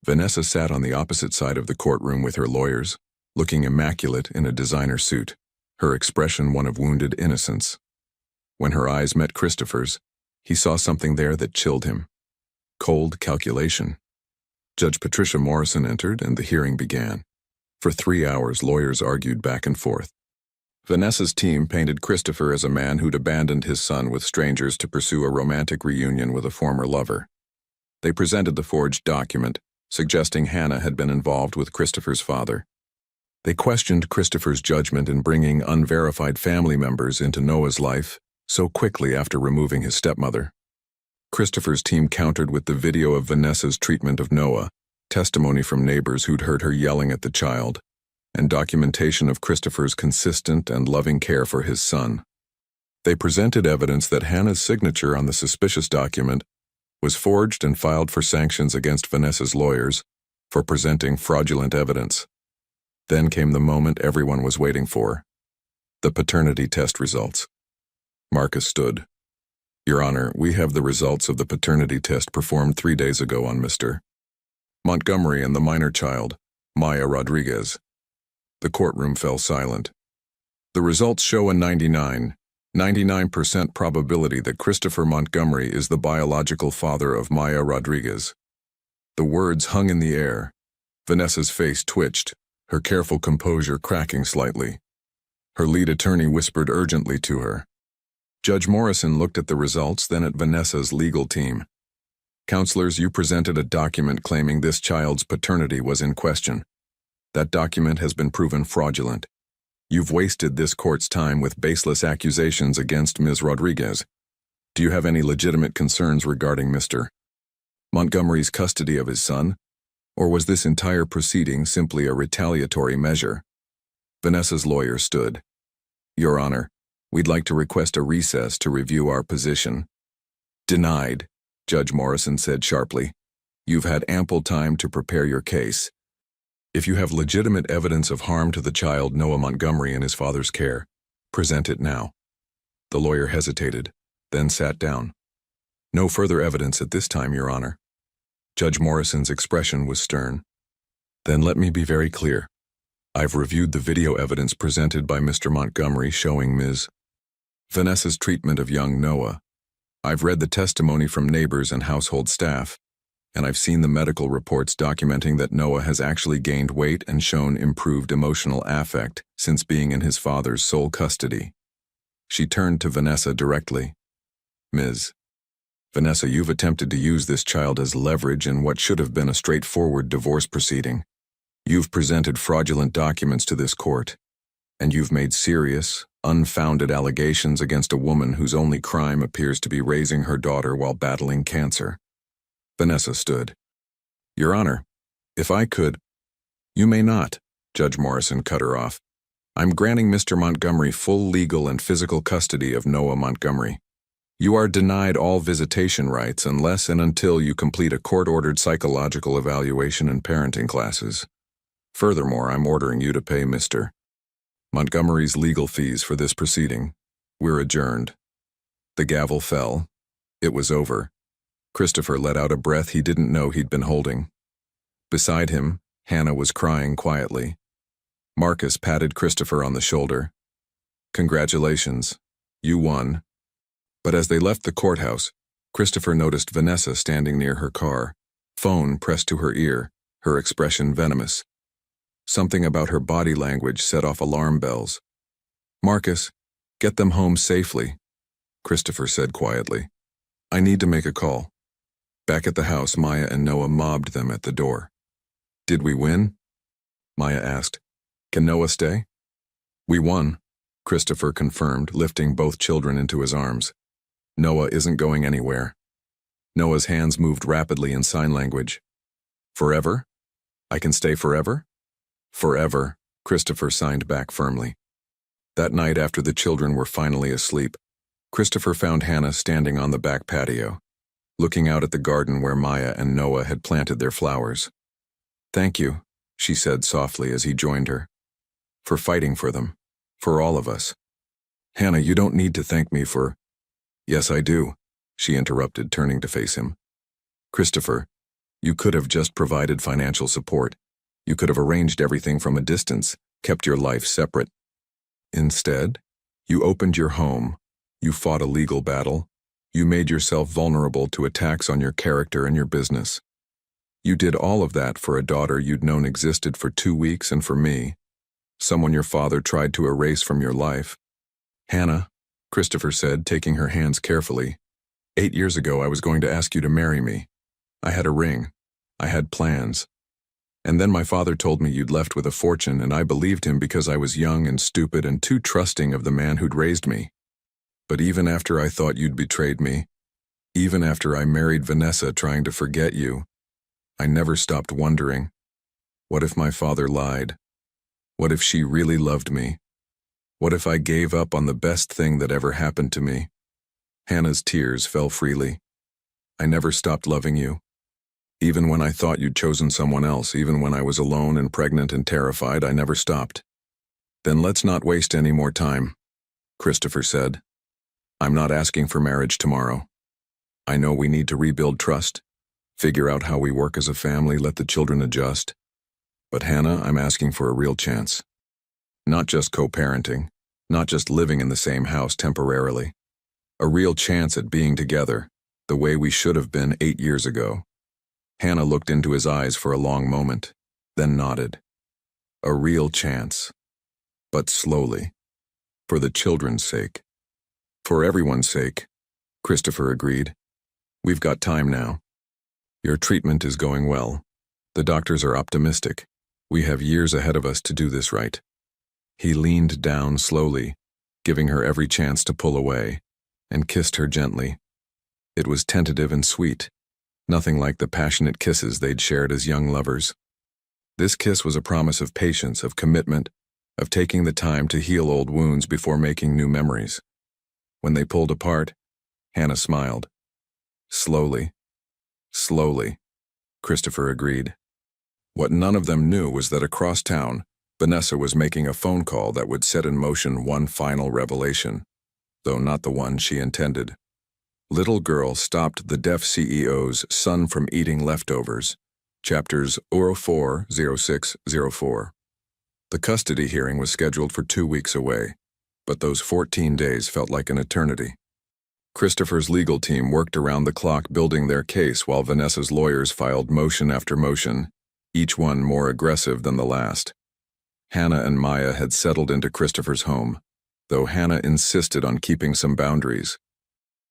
Vanessa sat on the opposite side of the courtroom with her lawyers, looking immaculate in a designer suit, her expression one of wounded innocence. When her eyes met Christopher's, he saw something there that chilled him. Cold calculation. Judge Patricia Morrison entered and the hearing began. For 3 hours, lawyers argued back and forth. Vanessa's team painted Christopher as a man who'd abandoned his son with strangers to pursue a romantic reunion with a former lover. They presented the forged document, suggesting Hannah had been involved with Christopher's father. They questioned Christopher's judgment in bringing unverified family members into Noah's life so quickly after removing his stepmother. Christopher's team countered with the video of Vanessa's treatment of Noah, testimony from neighbors who'd heard her yelling at the child, and documentation of Christopher's consistent and loving care for his son. They presented evidence that Hannah's signature on the suspicious document was forged and filed for sanctions against Vanessa's lawyers for presenting fraudulent evidence. Then came the moment everyone was waiting for: the paternity test results. Marcus stood. Your Honor, we have the results of the paternity test performed 3 days ago on Mr. Montgomery and the minor child, Maya Rodriguez. The courtroom fell silent. The results show a 99% probability that Christopher Montgomery is the biological father of Maya Rodriguez. The words hung in the air. Vanessa's face twitched, her careful composure cracking slightly. Her lead attorney whispered urgently to her. Judge Morrison looked at the results, then at Vanessa's legal team. Counselors, you presented a document claiming this child's paternity was in question. That document has been proven fraudulent. You've wasted this court's time with baseless accusations against Ms. Rodriguez. Do you have any legitimate concerns regarding Mr. Montgomery's custody of his son? Or was this entire proceeding simply a retaliatory measure? Vanessa's lawyer stood. Your Honor, we'd like to request a recess to review our position. Denied, Judge Morrison said sharply. You've had ample time to prepare your case. If you have legitimate evidence of harm to the child Noah Montgomery in his father's care, present it now. The lawyer hesitated, then sat down. No further evidence at this time, Your Honor. Judge Morrison's expression was stern. Then let me be very clear. I've reviewed the video evidence presented by Mr. Montgomery showing Ms. Vanessa's treatment of young Noah. I've read the testimony from neighbors and household staff, and I've seen the medical reports documenting that Noah has actually gained weight and shown improved emotional affect since being in his father's sole custody. She turned to Vanessa directly. Ms. Vanessa, you've attempted to use this child as leverage in what should have been a straightforward divorce proceeding. You've presented fraudulent documents to this court, and you've made serious, unfounded allegations against a woman whose only crime appears to be raising her daughter while battling cancer. Vanessa stood. Your Honor, if I could— You may not, Judge Morrison cut her off. I'm granting Mr. Montgomery full legal and physical custody of Noah Montgomery. You are denied all visitation rights unless and until you complete a court-ordered psychological evaluation and parenting classes. Furthermore, I'm ordering you to pay Mr. Montgomery's legal fees for this proceeding. We're adjourned." The gavel fell. It was over. Christopher let out a breath he didn't know he'd been holding. Beside him, Hannah was crying quietly. Marcus patted Christopher on the shoulder. "Congratulations. You won." But as they left the courthouse, Christopher noticed Vanessa standing near her car, phone pressed to her ear, her expression venomous. Something about her body language set off alarm bells. "Marcus, get them home safely," Christopher said quietly. "I need to make a call." Back at the house, Maya and Noah mobbed them at the door. "Did we win?" Maya asked. "Can Noah stay?" "We won," Christopher confirmed, lifting both children into his arms. "Noah isn't going anywhere." Noah's hands moved rapidly in sign language. "Forever? I can stay forever?" "Forever," Christopher signed back firmly. That night, after the children were finally asleep, Christopher found Hannah standing on the back patio, looking out at the garden where Maya and Noah had planted their flowers. "Thank you," she said softly as he joined her, "for fighting for them, for all of us." "Hannah, you don't need to thank me for—" "Yes, I do," she interrupted, turning to face him. "Christopher, you could have just provided financial support. You could have arranged everything from a distance, kept your life separate. Instead, you opened your home, you fought a legal battle, you made yourself vulnerable to attacks on your character and your business. You did all of that for a daughter you'd known existed for 2 weeks and for me, someone your father tried to erase from your life." "Hannah," Christopher said, taking her hands carefully, "8 years ago I was going to ask you to marry me. I had a ring. I had plans. And then my father told me you'd left with a fortune, and I believed him because I was young and stupid and too trusting of the man who'd raised me. But even after I thought you'd betrayed me, even after I married Vanessa trying to forget you, I never stopped wondering, what if my father lied? What if she really loved me? What if I gave up on the best thing that ever happened to me?" Hannah's tears fell freely. "I never stopped loving you. Even when I thought you'd chosen someone else, even when I was alone and pregnant and terrified, I never stopped." "Then let's not waste any more time," Christopher said. "I'm not asking for marriage tomorrow. I know we need to rebuild trust, figure out how we work as a family, let the children adjust. But Hannah, I'm asking for a real chance. Not just co-parenting, not just living in the same house temporarily. A real chance at being together, the way we should have been 8 years ago." Hannah looked into his eyes for a long moment, then nodded. "A real chance. But slowly. For the children's sake. For everyone's sake," Christopher agreed. "We've got time now. Your treatment is going well. The doctors are optimistic. We have years ahead of us to do this right." He leaned down slowly, giving her every chance to pull away, and kissed her gently. It was tentative and sweet, nothing like the passionate kisses they'd shared as young lovers. This kiss was a promise of patience, of commitment, of taking the time to heal old wounds before making new memories. When they pulled apart, Hannah smiled. "Slowly, slowly," Christopher agreed. What none of them knew was that across town, Vanessa was making a phone call that would set in motion one final revelation, though not the one she intended. Little Girl Stopped the Deaf CEO's Son from Eating Leftovers, chapters 04-06-04. The custody hearing was scheduled for 2 weeks away, but those 14 days felt like an eternity. Christopher's legal team worked around the clock building their case while Vanessa's lawyers filed motion after motion, each one more aggressive than the last. Hannah and Maya had settled into Christopher's home, though Hannah insisted on keeping some boundaries.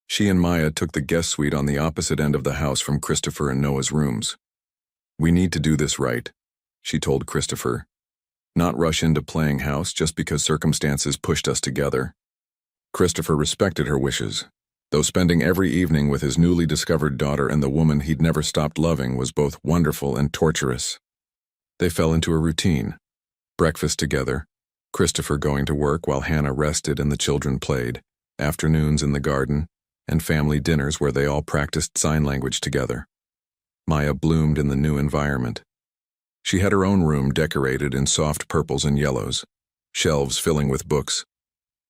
She and Maya took the guest suite on the opposite end of the house from Christopher and Noah's rooms. "We need to do this right," she told Christopher. "Not rush into playing house just because circumstances pushed us together." Christopher respected her wishes, though spending every evening with his newly discovered daughter and the woman he'd never stopped loving was both wonderful and torturous. They fell into a routine. Breakfast together, Christopher going to work while Hannah rested and the children played, afternoons in the garden, and family dinners where they all practiced sign language together. Maya bloomed in the new environment. She had her own room decorated in soft purples and yellows, shelves filling with books,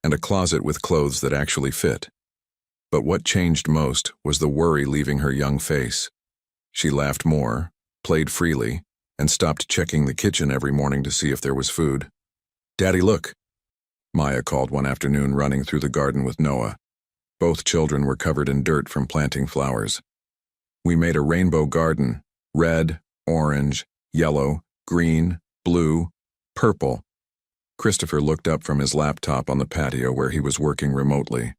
and a closet with clothes that actually fit. But what changed most was the worry leaving her young face. She laughed more, played freely, and stopped checking the kitchen every morning to see if there was food. "Daddy, look," Maya called one afternoon running through the garden with Noah. Both children were covered in dirt from planting flowers. "We made a rainbow garden, red, orange, yellow, green, blue, purple." Christopher looked up from his laptop on the patio where he was working remotely.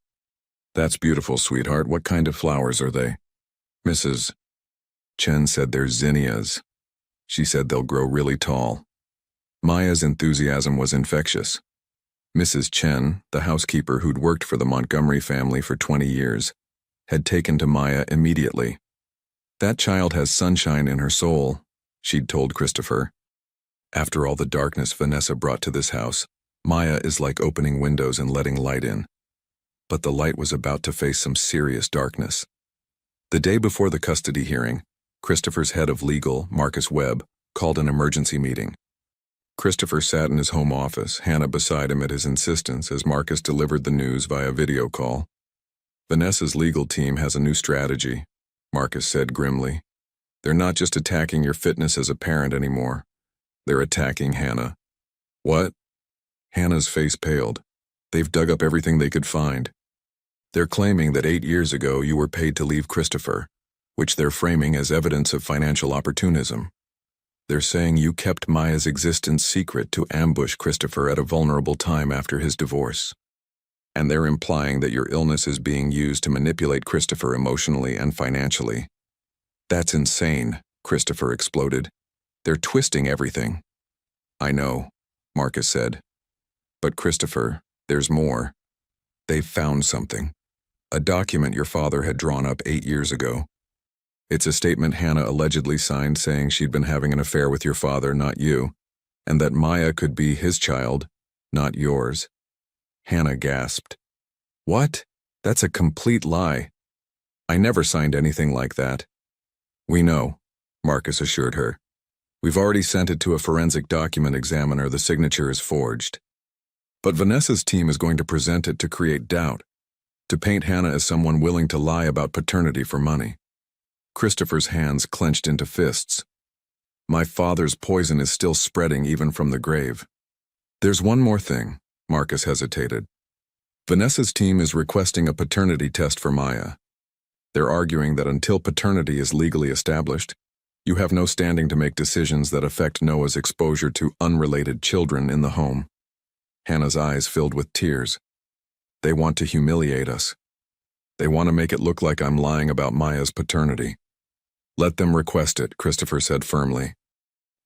"That's beautiful, sweetheart. What kind of flowers are they?" Mrs. Chen said they're zinnias. She said they'll grow really tall. Maya's enthusiasm was infectious. Mrs. Chen, the housekeeper who'd worked for the Montgomery family for 20 years, had taken to Maya immediately. "That child has sunshine in her soul," she'd told Christopher. "After all the darkness Vanessa brought to this house, Maya is like opening windows and letting light in." But the light was about to face some serious darkness. The day before the custody hearing, Christopher's head of legal, Marcus Webb, called an emergency meeting. Christopher sat in his home office, Hannah beside him at his insistence as Marcus delivered the news via video call. "Vanessa's legal team has a new strategy," Marcus said grimly. "They're not just attacking your fitness as a parent anymore. They're attacking Hannah." "What?" Hannah's face paled. "They've dug up everything they could find. They're claiming that 8 years ago you were paid to leave Christopher, which they're framing as evidence of financial opportunism. They're saying you kept Maya's existence secret to ambush Christopher at a vulnerable time after his divorce. And they're implying that your illness is being used to manipulate Christopher emotionally and financially." "That's insane," Christopher exploded. "They're twisting everything." "I know," Marcus said. "But Christopher, there's more. They've found something. A document your father had drawn up 8 years ago. It's a statement Hannah allegedly signed saying she'd been having an affair with your father, not you, and that Maya could be his child, not yours." Hannah gasped. "What? That's a complete lie. I never signed anything like that." "We know," Marcus assured her. "We've already sent it to a forensic document examiner. The signature is forged. But Vanessa's team is going to present it to create doubt, to paint Hannah as someone willing to lie about paternity for money." Christopher's hands clenched into fists. "My father's poison is still spreading even from the grave." "There's one more thing," Marcus hesitated. "Vanessa's team is requesting a paternity test for Maya. They're arguing that until paternity is legally established, you have no standing to make decisions that affect Noah's exposure to unrelated children in the home." Hannah's eyes filled with tears. "They want to humiliate us. They want to make it look like I'm lying about Maya's paternity." "Let them request it," Christopher said firmly.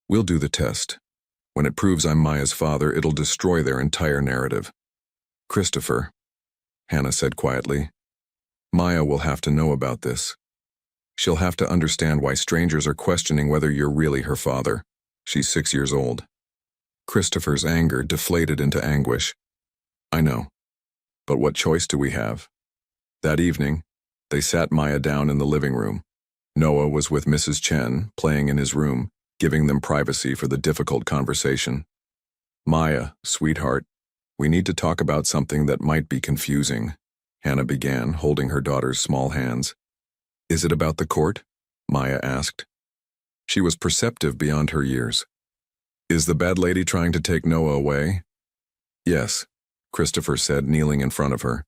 "We'll do the test. When it proves I'm Maya's father, it'll destroy their entire narrative." "Christopher," Hannah said quietly, "Maya will have to know about this. She'll have to understand why strangers are questioning whether you're really her father. She's 6 years old." Christopher's anger deflated into anguish. "I know. But what choice do we have?" That evening, they sat Maya down in the living room. Noah was with Mrs. Chen, playing in his room, giving them privacy for the difficult conversation. "Maya, sweetheart, we need to talk about something that might be confusing," Hannah began, holding her daughter's small hands. "Is it about the court?" Maya asked. She was perceptive beyond her years. "Is the bad lady trying to take Noah away?" "Yes," Christopher said, kneeling in front of her.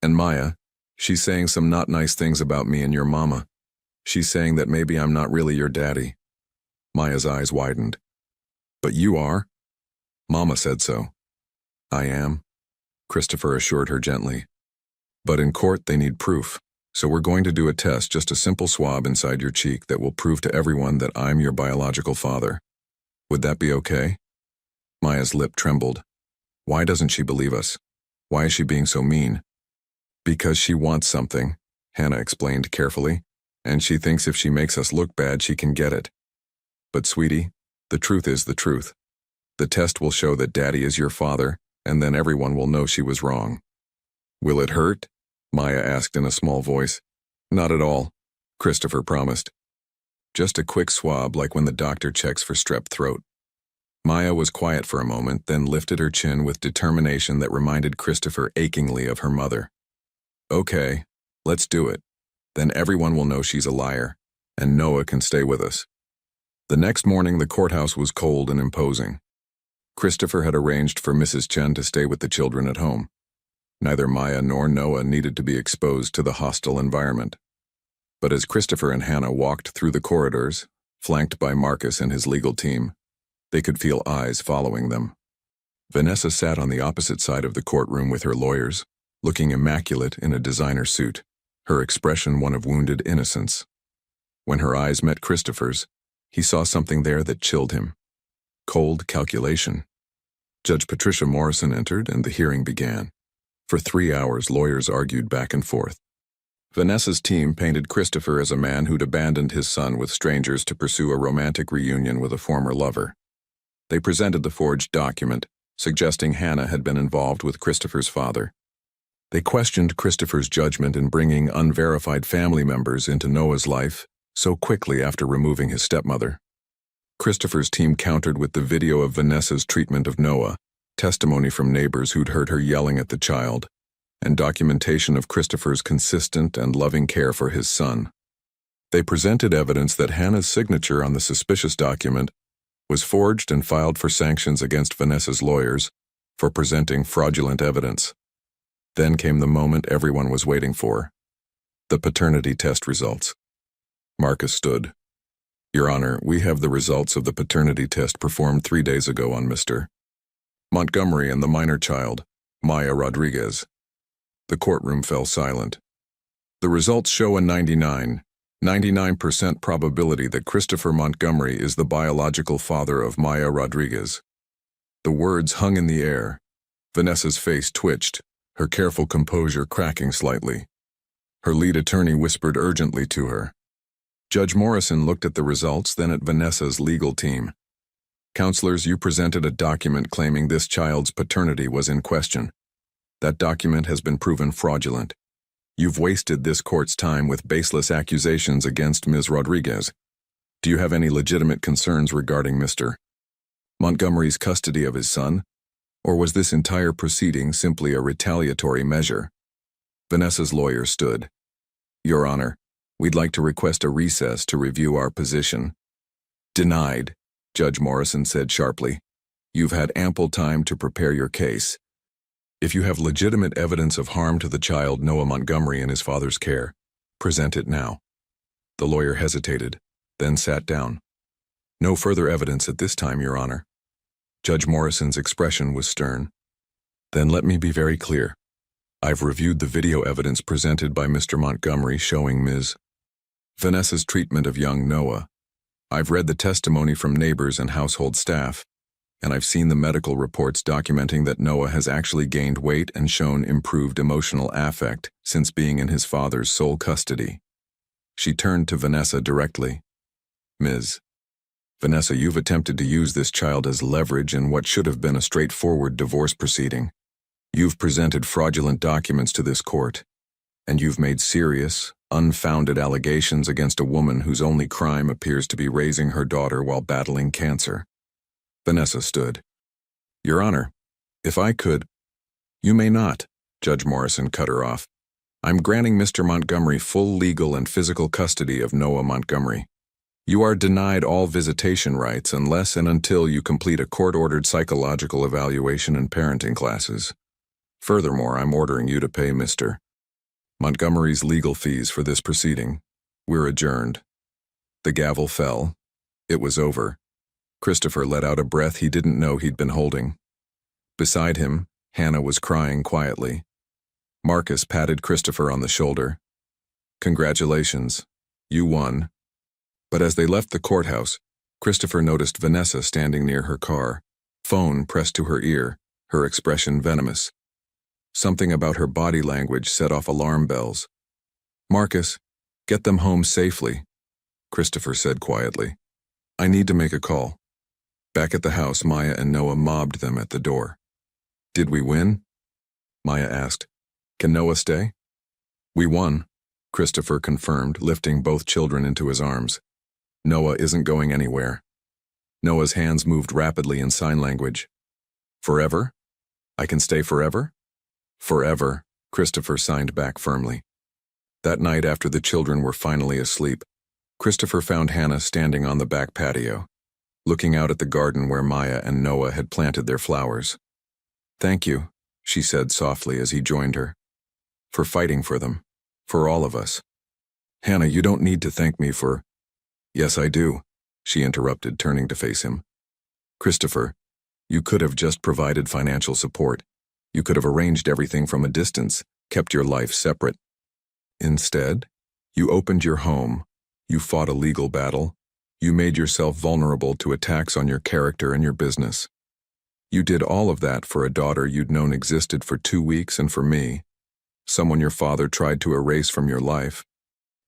"And Maya, she's saying some not nice things about me and your mama. She's saying that maybe I'm not really your daddy." Maya's eyes widened. "But you are." "Mama said so." "I am," Christopher assured her gently. "But in court they need proof, so we're going to do a test, just a simple swab inside your cheek that will prove to everyone that I'm your biological father. Would that be okay?" Maya's lip trembled. Why doesn't she believe us? Why is she being so mean? "Because she wants something," Hannah explained carefully, "and she thinks if she makes us look bad, she can get it. But sweetie, the truth is the truth. The test will show that Daddy is your father, and then everyone will know she was wrong." "Will it hurt?" Maya asked in a small voice. "Not at all," Christopher promised. "Just a quick swab like when the doctor checks for strep throat." Maya was quiet for a moment, then lifted her chin with determination that reminded Christopher achingly of her mother. "Okay, let's do it. Then everyone will know she's a liar, and Noah can stay with us." The next morning, the courthouse was cold and imposing. Christopher had arranged for Mrs. Chen to stay with the children at home. Neither Maya nor Noah needed to be exposed to the hostile environment. But as Christopher and Hannah walked through the corridors, flanked by Marcus and his legal team, they could feel eyes following them. Vanessa sat on the opposite side of the courtroom with her lawyers, looking immaculate in a designer suit, her expression one of wounded innocence. When her eyes met Christopher's, he saw something there that chilled him. Cold calculation. Judge Patricia Morrison entered and the hearing began. For 3 hours, lawyers argued back and forth. Vanessa's team painted Christopher as a man who'd abandoned his son with strangers to pursue a romantic reunion with a former lover. They presented the forged document, suggesting Hannah had been involved with Christopher's father. They questioned Christopher's judgment in bringing unverified family members into Noah's life so quickly after removing his stepmother. Christopher's team countered with the video of Vanessa's treatment of Noah, testimony from neighbors who'd heard her yelling at the child, and documentation of Christopher's consistent and loving care for his son. They presented evidence that Hannah's signature on the suspicious document was forged and filed for sanctions against Vanessa's lawyers for presenting fraudulent evidence. Then came the moment everyone was waiting for: the paternity test results. Marcus stood. "Your Honor, we have the results of the paternity test performed 3 days ago on Mr. Montgomery and the minor child, Maya Rodriguez." The courtroom fell silent. "The results show a 99% probability that Christopher Montgomery is the biological father of Maya Rodriguez." The words hung in the air. Vanessa's face twitched, her careful composure cracking slightly. Her lead attorney whispered urgently to her. Judge Morrison looked at the results, then at Vanessa's legal team. "Counselors, you presented a document claiming this child's paternity was in question. That document has been proven fraudulent. You've wasted this court's time with baseless accusations against Ms. Rodriguez. Do you have any legitimate concerns regarding Mr. Montgomery's custody of his son? Or was this entire proceeding simply a retaliatory measure?" Vanessa's lawyer stood. "Your Honor, we'd like to request a recess to review our position." "Denied," Judge Morrison said sharply. "You've had ample time to prepare your case. If you have legitimate evidence of harm to the child Noah Montgomery in his father's care, present it now." The lawyer hesitated, then sat down. "No further evidence at this time, Your Honor." Judge Morrison's expression was stern. "Then let me be very clear. I've reviewed the video evidence presented by Mr. Montgomery showing Ms. Vanessa's treatment of young Noah. I've read the testimony from neighbors and household staff, and I've seen the medical reports documenting that Noah has actually gained weight and shown improved emotional affect since being in his father's sole custody." She turned to Vanessa directly. "Ms. Vanessa, you've attempted to use this child as leverage in what should have been a straightforward divorce proceeding. You've presented fraudulent documents to this court, and you've made serious, unfounded allegations against a woman whose only crime appears to be raising her daughter while battling cancer." Vanessa stood. "Your Honor, if I could—" "You may not," Judge Morrison cut her off. "I'm granting Mr. Montgomery full legal and physical custody of Noah Montgomery. You are denied all visitation rights unless and until you complete a court-ordered psychological evaluation and parenting classes. Furthermore, I'm ordering you to pay Mr. Montgomery's legal fees for this proceeding. We're adjourned." The gavel fell. It was over. Christopher let out a breath he didn't know he'd been holding. Beside him, Hannah was crying quietly. Marcus patted Christopher on the shoulder. "Congratulations. You won." But as they left the courthouse, Christopher noticed Vanessa standing near her car, phone pressed to her ear, her expression venomous. Something about her body language set off alarm bells. "Marcus, get them home safely," Christopher said quietly. "I need to make a call." Back at the house, Maya and Noah mobbed them at the door. "Did we win?" Maya asked. "Can Noah stay?" "We won," Christopher confirmed, lifting both children into his arms. "Noah isn't going anywhere." Noah's hands moved rapidly in sign language. "Forever? I can stay forever?" "Forever," Christopher signed back firmly. That night, after the children were finally asleep, Christopher found Hannah standing on the back patio, looking out at the garden where Maya and Noah had planted their flowers. "Thank you," she said softly as he joined her, "for fighting for them, for all of us." "Hannah, you don't need to thank me for—" "Yes, I do," she interrupted, turning to face him. "Christopher, you could have just provided financial support. You could have arranged everything from a distance, kept your life separate. Instead, you opened your home, you fought a legal battle, you made yourself vulnerable to attacks on your character and your business. You did all of that for a daughter you'd known existed for 2 weeks and for me, someone your father tried to erase from your life."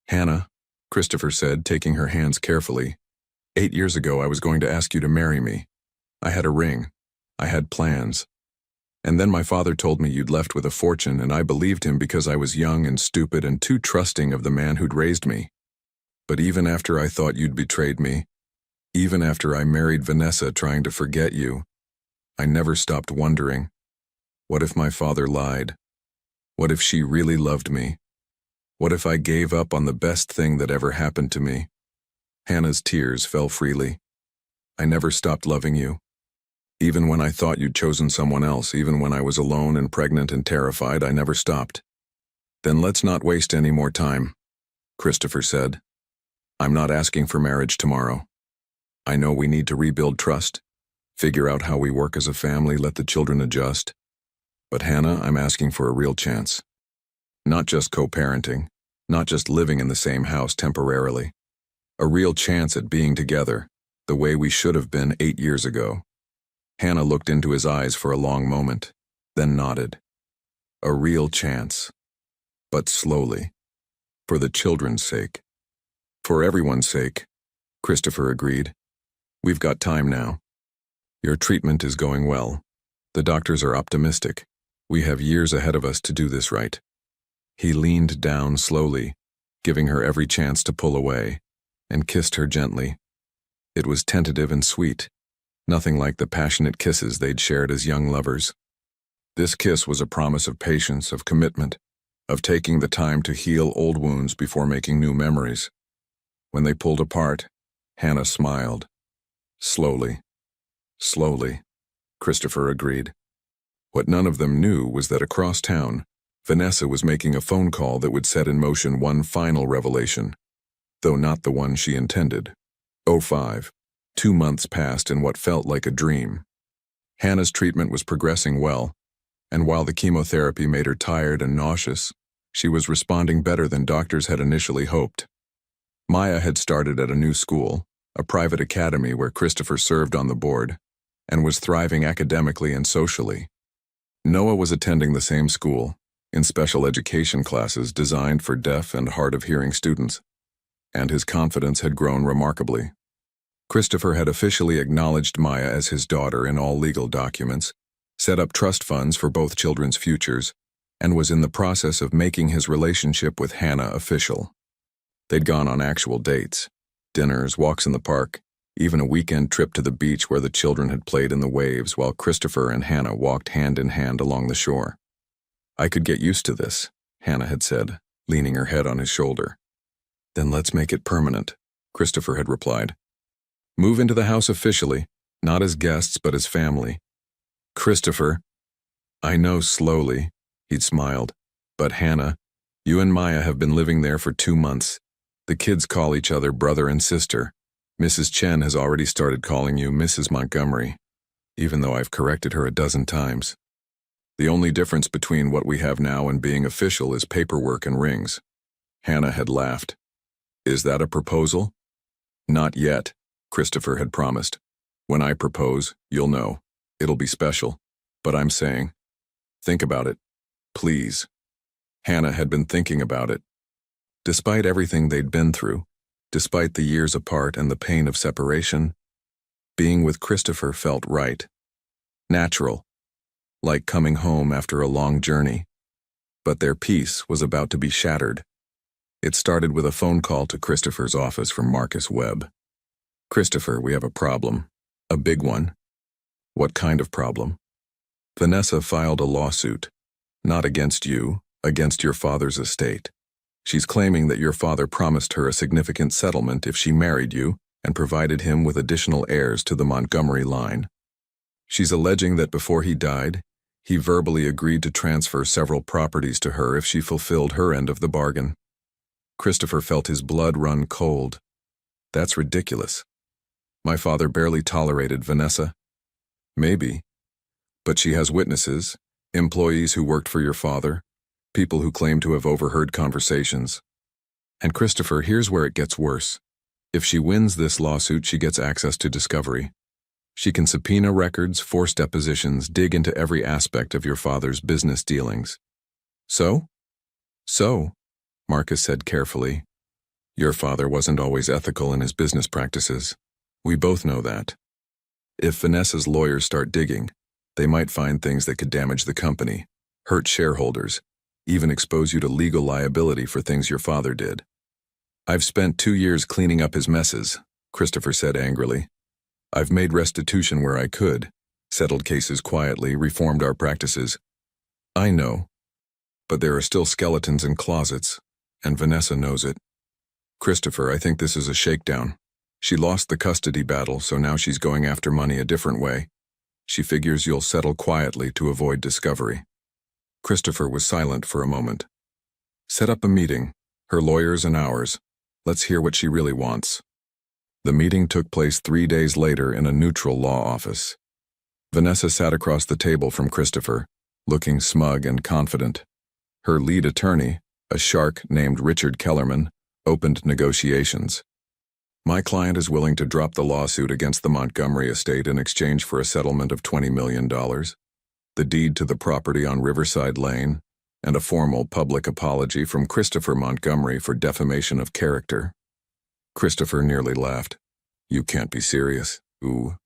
"Hannah," Christopher said, taking her hands carefully, "8 years ago I was going to ask you to marry me. I had a ring. I had plans. And then my father told me you'd left with a fortune, and I believed him because I was young and stupid and too trusting of the man who'd raised me. But even after I thought you'd betrayed me, even after I married Vanessa trying to forget you, I never stopped wondering, what if my father lied? What if she really loved me? What if I gave up on the best thing that ever happened to me?" Hannah's tears fell freely. "I never stopped loving you. Even when I thought you'd chosen someone else, even when I was alone and pregnant and terrified, I never stopped." "Then let's not waste any more time," Christopher said. "I'm not asking for marriage tomorrow. I know we need to rebuild trust, figure out how we work as a family, let the children adjust. But Hannah, I'm asking for a real chance. Not just co-parenting, not just living in the same house temporarily. A real chance at being together, the way we should have been 8 years ago." Hannah looked into his eyes for a long moment, then nodded. "A real chance. But slowly. For the children's sake." "For everyone's sake," Christopher agreed. "We've got time now. Your treatment is going well. The doctors are optimistic. We have years ahead of us to do this right." He leaned down slowly, giving her every chance to pull away, and kissed her gently. It was tentative and sweet, nothing like the passionate kisses they'd shared as young lovers. This kiss was a promise of patience, of commitment, of taking the time to heal old wounds before making new memories. When they pulled apart, Hannah smiled. "Slowly, slowly," Christopher agreed. What none of them knew was that across town, Vanessa was making a phone call that would set in motion one final revelation, though not the one she intended. 05. 2 months passed in what felt like a dream. Hannah's treatment was progressing well, and while the chemotherapy made her tired and nauseous, she was responding better than doctors had initially hoped. Maya had started at a new school, a private academy where Christopher served on the board, and was thriving academically and socially. Noah was attending the same school, in special education classes designed for deaf and hard-of-hearing students, and his confidence had grown remarkably. Christopher had officially acknowledged Maya as his daughter in all legal documents, set up trust funds for both children's futures, and was in the process of making his relationship with Hannah official. They'd gone on actual dates, dinners, walks in the park, even a weekend trip to the beach where the children had played in the waves while Christopher and Hannah walked hand in hand along the shore. "I could get used to this," Hannah had said, leaning her head on his shoulder. "Then let's make it permanent," Christopher had replied. "Move into the house officially, not as guests but as family." "Christopher." "I know, slowly," he'd smiled. "But Hannah, you and Maya have been living there for 2 months. The kids call each other brother and sister. Mrs. Chen has already started calling you Mrs. Montgomery, even though I've corrected her a dozen times. The only difference between what we have now and being official is paperwork and rings." Hannah had laughed. "Is that a proposal?" "Not yet," Christopher had promised. "When I propose, you'll know. It'll be special. But I'm saying, think about it. Please." Hannah had been thinking about it. Despite everything they'd been through, despite the years apart and the pain of separation, Being with Christopher felt right. Natural. Like coming home after a long journey. But their peace was about to be shattered. It started with a phone call to Christopher's office from Marcus Webb. "Christopher, we have a problem. A big one." "What kind of problem?" "Vanessa filed a lawsuit. Not against you, against your father's estate. She's claiming that your father promised her a significant settlement if she married you and provided him with additional heirs to the Montgomery line. She's alleging that before he died, he verbally agreed to transfer several properties to her if she fulfilled her end of the bargain." Christopher felt his blood run cold. "That's ridiculous. My father barely tolerated Vanessa." "Maybe. But she has witnesses, employees who worked for your father, people who claim to have overheard conversations. And Christopher, here's where it gets worse. If she wins this lawsuit, she gets access to discovery. She can subpoena records, force depositions, dig into every aspect of your father's business dealings." "So?" "So," Marcus said carefully, "your father wasn't always ethical in his business practices. We both know that. If Vanessa's lawyers start digging, they might find things that could damage the company, hurt shareholders, even expose you to legal liability for things your father did." "I've spent 2 years cleaning up his messes," Christopher said angrily. "I've made restitution where I could, settled cases quietly, reformed our practices." "I know. But there are still skeletons in closets, and Vanessa knows it. Christopher, I think this is a shakedown. She lost the custody battle, so now she's going after money a different way. She figures you'll settle quietly to avoid discovery." Christopher was silent for a moment. "Set up a meeting, her lawyers and ours. Let's hear what she really wants." The meeting took place 3 days later in a neutral law office. Vanessa sat across the table from Christopher, looking smug and confident. Her lead attorney, a shark named Richard Kellerman, opened negotiations. "My client is willing to drop the lawsuit against the Montgomery estate in exchange for a settlement of $20 million, the deed to the property on Riverside Lane, and a formal public apology from Christopher Montgomery for defamation of character." Christopher nearly laughed. "You can't be serious." "Ooh."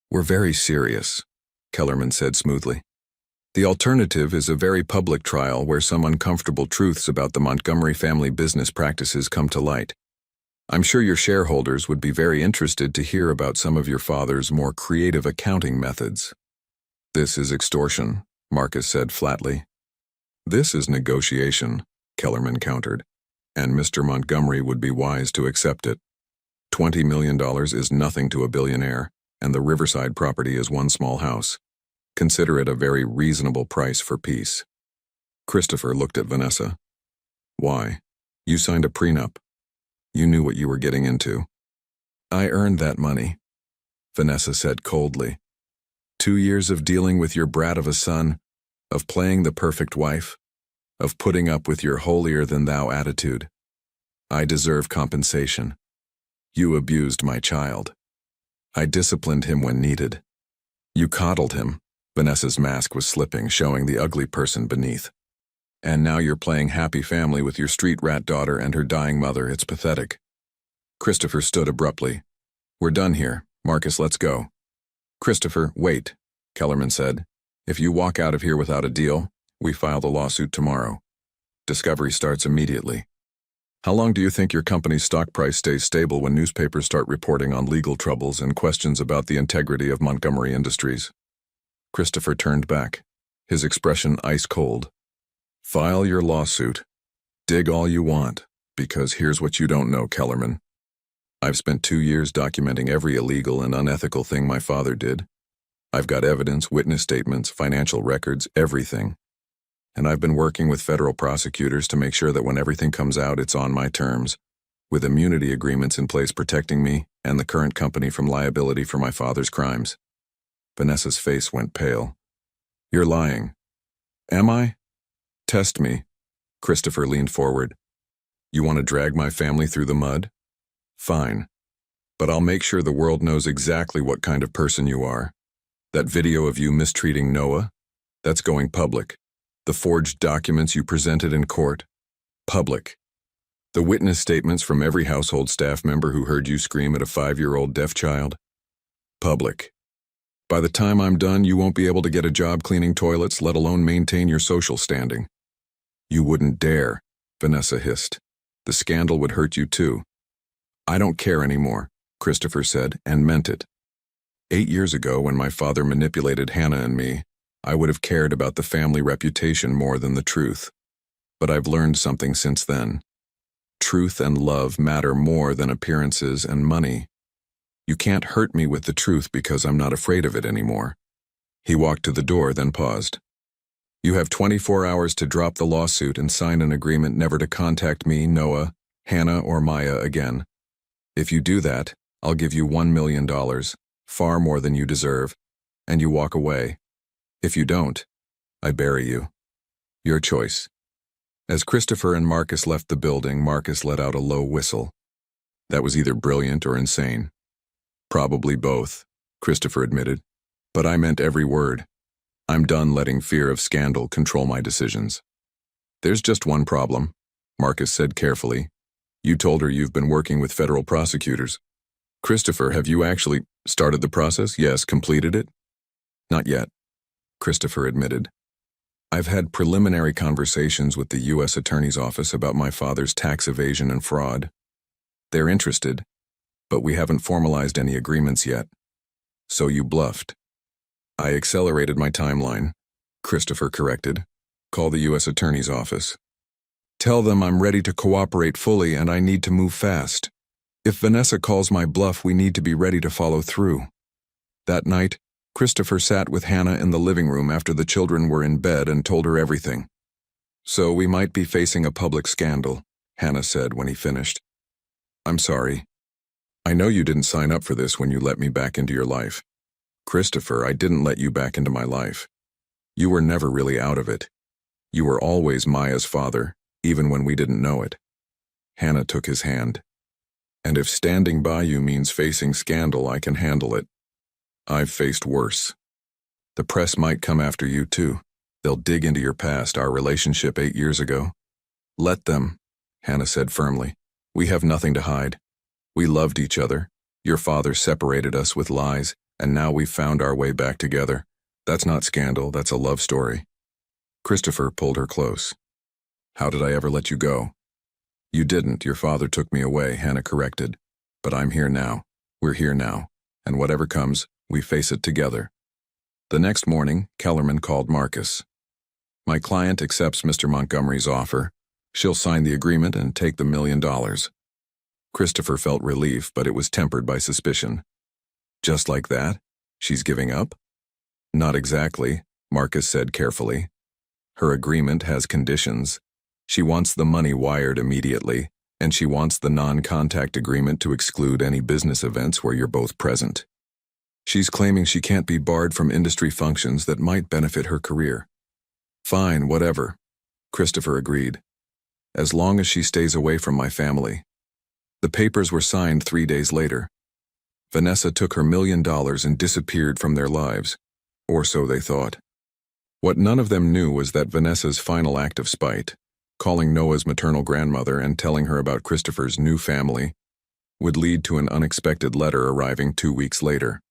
"We're very serious," Kellerman said smoothly. "The alternative is a very public trial where some uncomfortable truths about the Montgomery family business practices come to light. I'm sure your shareholders would be very interested to hear about some of your father's more creative accounting methods." "This is extortion," Marcus said flatly. "This is negotiation," Kellerman countered, "and Mr. Montgomery would be wise to accept it. $20 million is nothing to a billionaire, and the Riverside property is one small house. Consider it a very reasonable price for peace." Christopher looked at Vanessa. "Why? You signed a prenup. You knew what you were getting into." "I earned that money," Vanessa said coldly. 2 years of dealing with your brat of a son, of playing the perfect wife, of putting up with your holier-than-thou attitude. I deserve compensation. You abused my child. I disciplined him when needed. You coddled him." Vanessa's mask was slipping, showing the ugly person beneath. "And now you're playing happy family with your street rat daughter and her dying mother. It's pathetic." Christopher stood abruptly. "We're done here. Marcus, let's go." "Christopher, wait," Kellerman said. "If you walk out of here without a deal, we file the lawsuit tomorrow. Discovery starts immediately. How long do you think your company's stock price stays stable when newspapers start reporting on legal troubles and questions about the integrity of Montgomery Industries?" Christopher turned back, his expression ice cold. "File your lawsuit. Dig all you want, because here's what you don't know, Kellerman. I've spent 2 years documenting every illegal and unethical thing my father did. I've got evidence, witness statements, financial records, everything. And I've been working with federal prosecutors to make sure that when everything comes out, it's on my terms, with immunity agreements in place protecting me and the current company from liability for my father's crimes." Vanessa's face went pale. "You're lying." "Am I?" "Test me." Christopher leaned forward. "You want to drag my family through the mud? Fine. But I'll make sure the world knows exactly what kind of person you are. That video of you mistreating Noah? That's going public. The forged documents you presented in court? Public. The witness statements from every household staff member who heard you scream at a 5-year-old deaf child? Public. By the time I'm done, you won't be able to get a job cleaning toilets, let alone maintain your social standing. You wouldn't dare, Vanessa hissed. The scandal would hurt you too. I don't care anymore, Christopher said, and meant it. 8 years ago, when my father manipulated Hannah and me, I would have cared about the family reputation more than the truth. But I've learned something since then. Truth and love matter more than appearances and money. You can't hurt me with the truth because I'm not afraid of it anymore. He walked to the door, then paused. You have 24 hours to drop the lawsuit and sign an agreement never to contact me, Noah, Hannah, or Maya again. If you do that, I'll give you $1 million, far more than you deserve, and you walk away. If you don't, I bury you. Your choice. As Christopher and Marcus left the building, Marcus let out a low whistle. That was either brilliant or insane. Probably both, Christopher admitted, but I meant every word. I'm done letting fear of scandal control my decisions. There's just one problem, Marcus said carefully. You told her you've been working with federal prosecutors. Christopher, have you actually started the process? Yes, completed it? Not yet, Christopher admitted. I've had preliminary conversations with the U.S. Attorney's Office about my father's tax evasion and fraud. They're interested, but we haven't formalized any agreements yet. So you bluffed. I accelerated my timeline, Christopher corrected. Call the U.S. Attorney's Office. Tell them I'm ready to cooperate fully and I need to move fast. If Vanessa calls my bluff, we need to be ready to follow through. That night, Christopher sat with Hannah in the living room after the children were in bed and told her everything. So we might be facing a public scandal, Hannah said when he finished. I'm sorry. I know you didn't sign up for this when you let me back into your life. Christopher, I didn't let you back into my life. You were never really out of it. You were always Maya's father, even when we didn't know it. Hannah took his hand. And if standing by you means facing scandal, I can handle it. I've faced worse. The press might come after you too. They'll dig into your past, our relationship 8 years ago. Let them, Hannah said firmly. We have nothing to hide. We loved each other. Your father separated us with lies, and now we've found our way back together. That's not scandal, that's a love story. Christopher pulled her close. How did I ever let you go? You didn't. Your father took me away, Hannah corrected. But I'm here now. We're here now. And whatever comes, we face it together. The next morning, Kellerman called Marcus. My client accepts Mr. Montgomery's offer. She'll sign the agreement and take the $1 million. Christopher felt relief, but it was tempered by suspicion. Just like that? She's giving up? Not exactly, Marcus said carefully. Her agreement has conditions. She wants the money wired immediately, and she wants the non-contact agreement to exclude any business events where you're both present. She's claiming she can't be barred from industry functions that might benefit her career. Fine, whatever, Christopher agreed. As long as she stays away from my family. The papers were signed 3 days later. Vanessa took her $1 million and disappeared from their lives, or so they thought. What none of them knew was that Vanessa's final act of spite, calling Noah's maternal grandmother and telling her about Christopher's new family, would lead to an unexpected letter arriving 2 weeks later.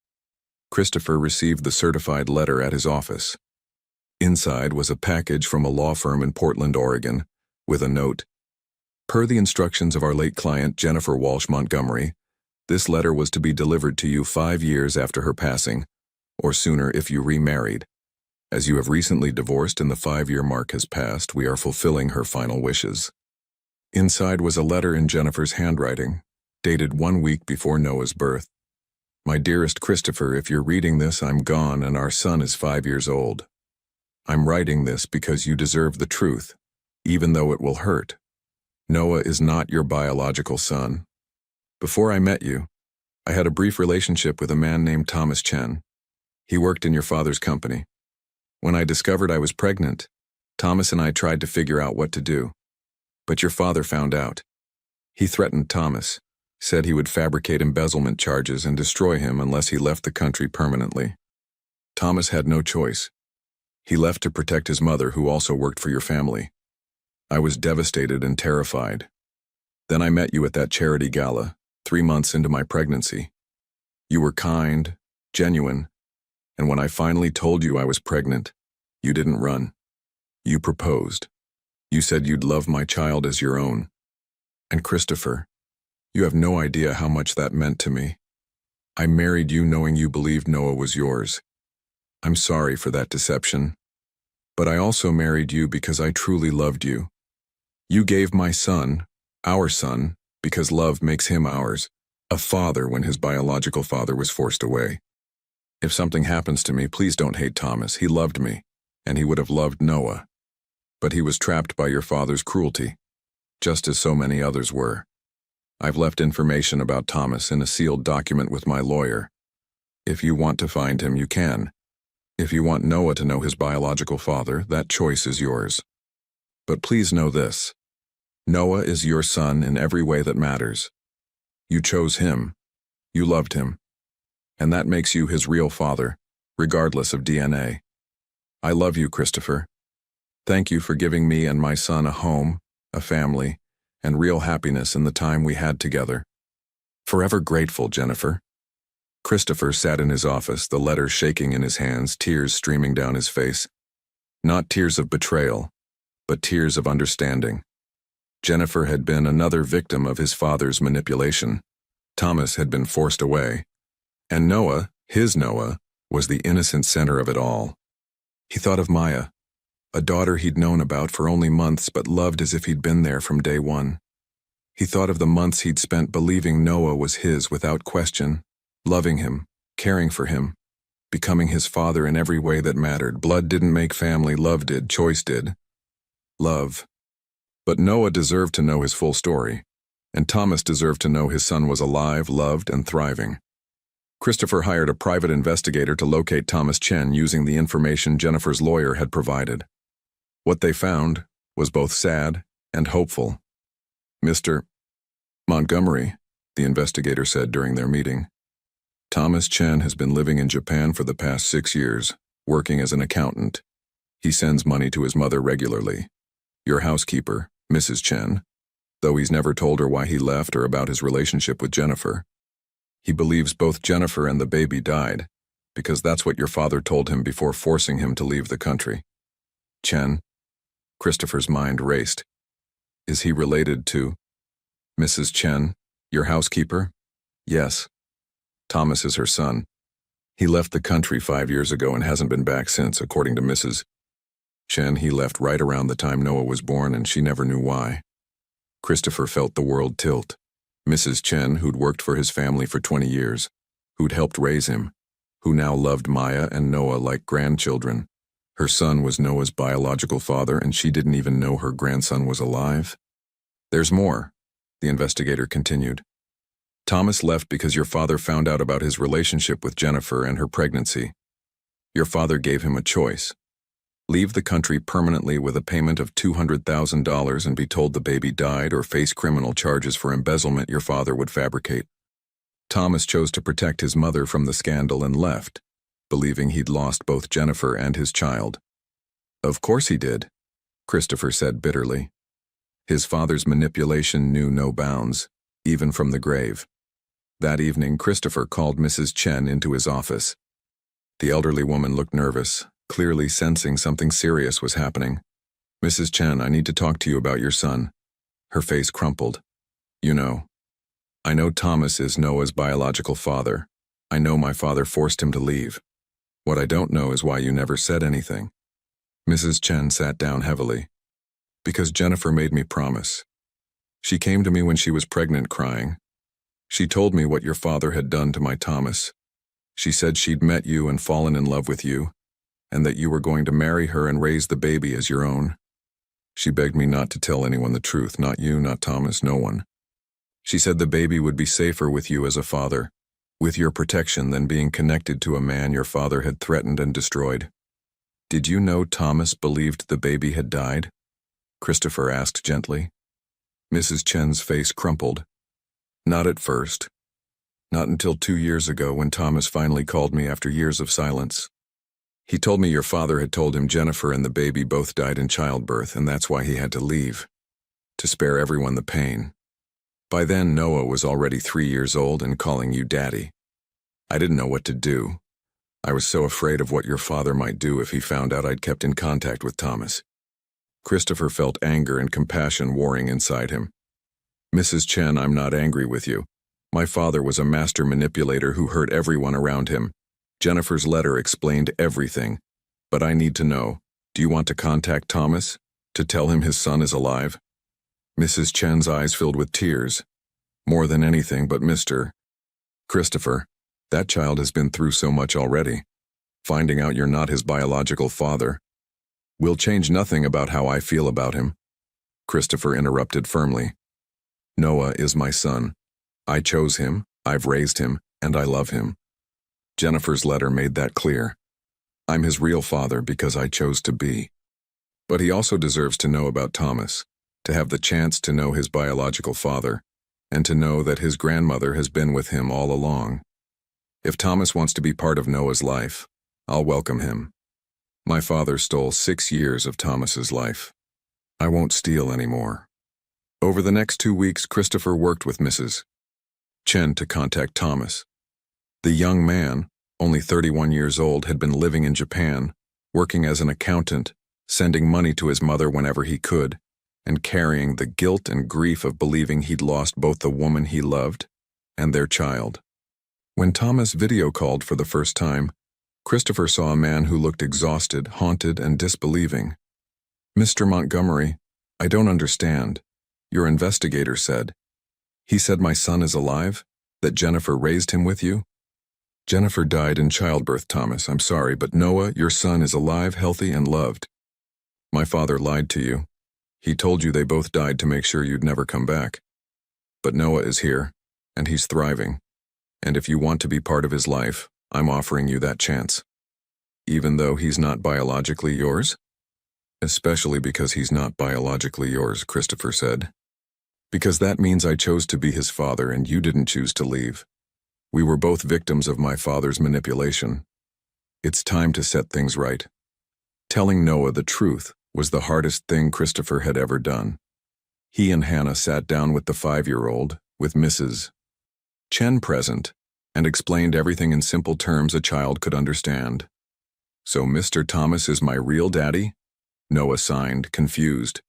Christopher received the certified letter at his office. Inside was a package from a law firm in Portland, Oregon, with a note. Per the instructions of our late client, Jennifer Walsh Montgomery, this letter was to be delivered to you 5 years after her passing, or sooner if you remarried. As you have recently divorced and the 5-year mark has passed, we are fulfilling her final wishes. Inside was a letter in Jennifer's handwriting, dated 1 week before Noah's birth. My dearest Christopher, if you're reading this, I'm gone and our son is 5 years old. I'm writing this because you deserve the truth, even though it will hurt. Noah is not your biological son. Before I met you, I had a brief relationship with a man named Thomas Chen. He worked in your father's company. When I discovered I was pregnant, Thomas and I tried to figure out what to do. But your father found out. He threatened Thomas, said he would fabricate embezzlement charges and destroy him unless he left the country permanently. Thomas had no choice. He left to protect his mother, who also worked for your family. I was devastated and terrified. Then I met you at that charity gala, 3 months into my pregnancy. You were kind, genuine. And when I finally told you I was pregnant, you didn't run. You proposed. You said you'd love my child as your own. And Christopher, you have no idea how much that meant to me. I married you knowing you believed Noah was yours. I'm sorry for that deception. But I also married you because I truly loved you. You gave my son, our son, because love makes him ours, a father when his biological father was forced away. If something happens to me, please don't hate Thomas. He loved me, and he would have loved Noah. But he was trapped by your father's cruelty, just as so many others were. I've left information about Thomas in a sealed document with my lawyer. If you want to find him, you can. If you want Noah to know his biological father, that choice is yours. But please know this. Noah is your son in every way that matters. You chose him. You loved him. And that makes you his real father, regardless of DNA. I love you, Christopher. Thank you for giving me and my son a home, a family, and real happiness in the time we had together. Forever grateful, Jennifer. Christopher sat in his office, the letter shaking in his hands, tears streaming down his face. Not tears of betrayal, but tears of understanding. Jennifer had been another victim of his father's manipulation. Thomas had been forced away. And Noah, his Noah, was the innocent center of it all. He thought of Maya, a daughter he'd known about for only months but loved as if he'd been there from day one. He thought of the months he'd spent believing Noah was his without question, loving him, caring for him, becoming his father in every way that mattered. Blood didn't make family, love did, choice did. Love. But Noah deserved to know his full story, and Thomas deserved to know his son was alive, loved, and thriving. Christopher hired a private investigator to locate Thomas Chen using the information Jennifer's lawyer had provided. What they found was both sad and hopeful. Mr. Montgomery, the investigator said during their meeting, Thomas Chen has been living in Japan for the past 6 years, working as an accountant. He sends money to his mother regularly. Your housekeeper, Mrs. Chen, though he's never told her why he left or about his relationship with Jennifer. He believes both Jennifer and the baby died, because that's what your father told him before forcing him to leave the country. Chen? Christopher's mind raced. Is he related to Mrs. Chen, your housekeeper? Yes. Thomas is her son. He left the country 5 years ago and hasn't been back since, according to Mrs. Chen. He left right around the time Noah was born, and she never knew why. Christopher felt the world tilt. Mrs. Chen, who'd worked for his family for 20 years, who'd helped raise him, who now loved Maya and Noah like grandchildren. Her son was Noah's biological father, and she didn't even know her grandson was alive. There's more, the investigator continued. Thomas left because your father found out about his relationship with Jennifer and her pregnancy. Your father gave him a choice. Leave the country permanently with a payment of $200,000 and be told the baby died, or face criminal charges for embezzlement your father would fabricate. Thomas chose to protect his mother from the scandal and left, believing he'd lost both Jennifer and his child. Of course he did, Christopher said bitterly. His father's manipulation knew no bounds, even from the grave. That evening, Christopher called Mrs. Chen into his office. The elderly woman looked nervous, clearly sensing something serious was happening. Mrs. Chen, I need to talk to you about your son. Her face crumpled. I know Thomas is Noah's biological father. I know my father forced him to leave. What I don't know is why you never said anything. Mrs. Chen sat down heavily. Because Jennifer made me promise. She came to me when she was pregnant crying. She told me what your father had done to my Thomas. She said she'd met you and fallen in love with you, and that you were going to marry her and raise the baby as your own. She begged me not to tell anyone the truth, not you, not Thomas, no one. She said the baby would be safer with you as a father, with your protection, than being connected to a man your father had threatened and destroyed. Did you know Thomas believed the baby had died? Christopher asked gently. Mrs. Chen's face crumpled. Not at first. Not until 2 years ago, when Thomas finally called me after years of silence. He told me your father had told him Jennifer and the baby both died in childbirth, and that's why he had to leave. To spare everyone the pain. By then, Noah was already 3 years old and calling you Daddy. I didn't know what to do, I was so afraid of what your father might do if he found out I'd kept in contact with Thomas. Christopher felt anger and compassion warring inside him. Mrs. Chen, I'm not angry with you. My father was a master manipulator who hurt everyone around him. Jennifer's letter explained everything. But I need to know, do you want to contact Thomas? To tell him his son is alive? Mrs. Chen's eyes filled with tears. More than anything but Mr. Christopher, that child has been through so much already. Finding out you're not his biological father will change nothing about how I feel about him. Christopher interrupted firmly. Noah is my son. I chose him, I've raised him, and I love him. Jennifer's letter made that clear. I'm his real father because I chose to be. But he also deserves to know about Thomas, to have the chance to know his biological father, and to know that his grandmother has been with him all along. If Thomas wants to be part of Noah's life, I'll welcome him. My father stole 6 years of Thomas's life. I won't steal anymore. Over the next 2 weeks, Christopher worked with Mrs. Chen to contact Thomas. The young man, only 31 years old, had been living in Japan, working as an accountant, sending money to his mother whenever he could, and carrying the guilt and grief of believing he'd lost both the woman he loved and their child. When Thomas video called for the first time, Christopher saw a man who looked exhausted, haunted, and disbelieving. Mr. Montgomery, I don't understand, your investigator said. He said my son is alive? That Jennifer raised him with you? Jennifer died in childbirth, Thomas. I'm sorry, but Noah, your son, is alive, healthy, and loved. My father lied to you. He told you they both died to make sure you'd never come back. But Noah is here, and he's thriving. And if you want to be part of his life, I'm offering you that chance. Even though he's not biologically yours? Especially because he's not biologically yours, Christopher said. Because that means I chose to be his father and you didn't choose to leave. We were both victims of my father's manipulation. It's time to set things right. Telling Noah the truth was the hardest thing Christopher had ever done. He and Hannah sat down with the 5-year-old, with Mrs. Chen present, and explained everything in simple terms a child could understand. So Mr. Thomas is my real daddy? Noah signed, confused.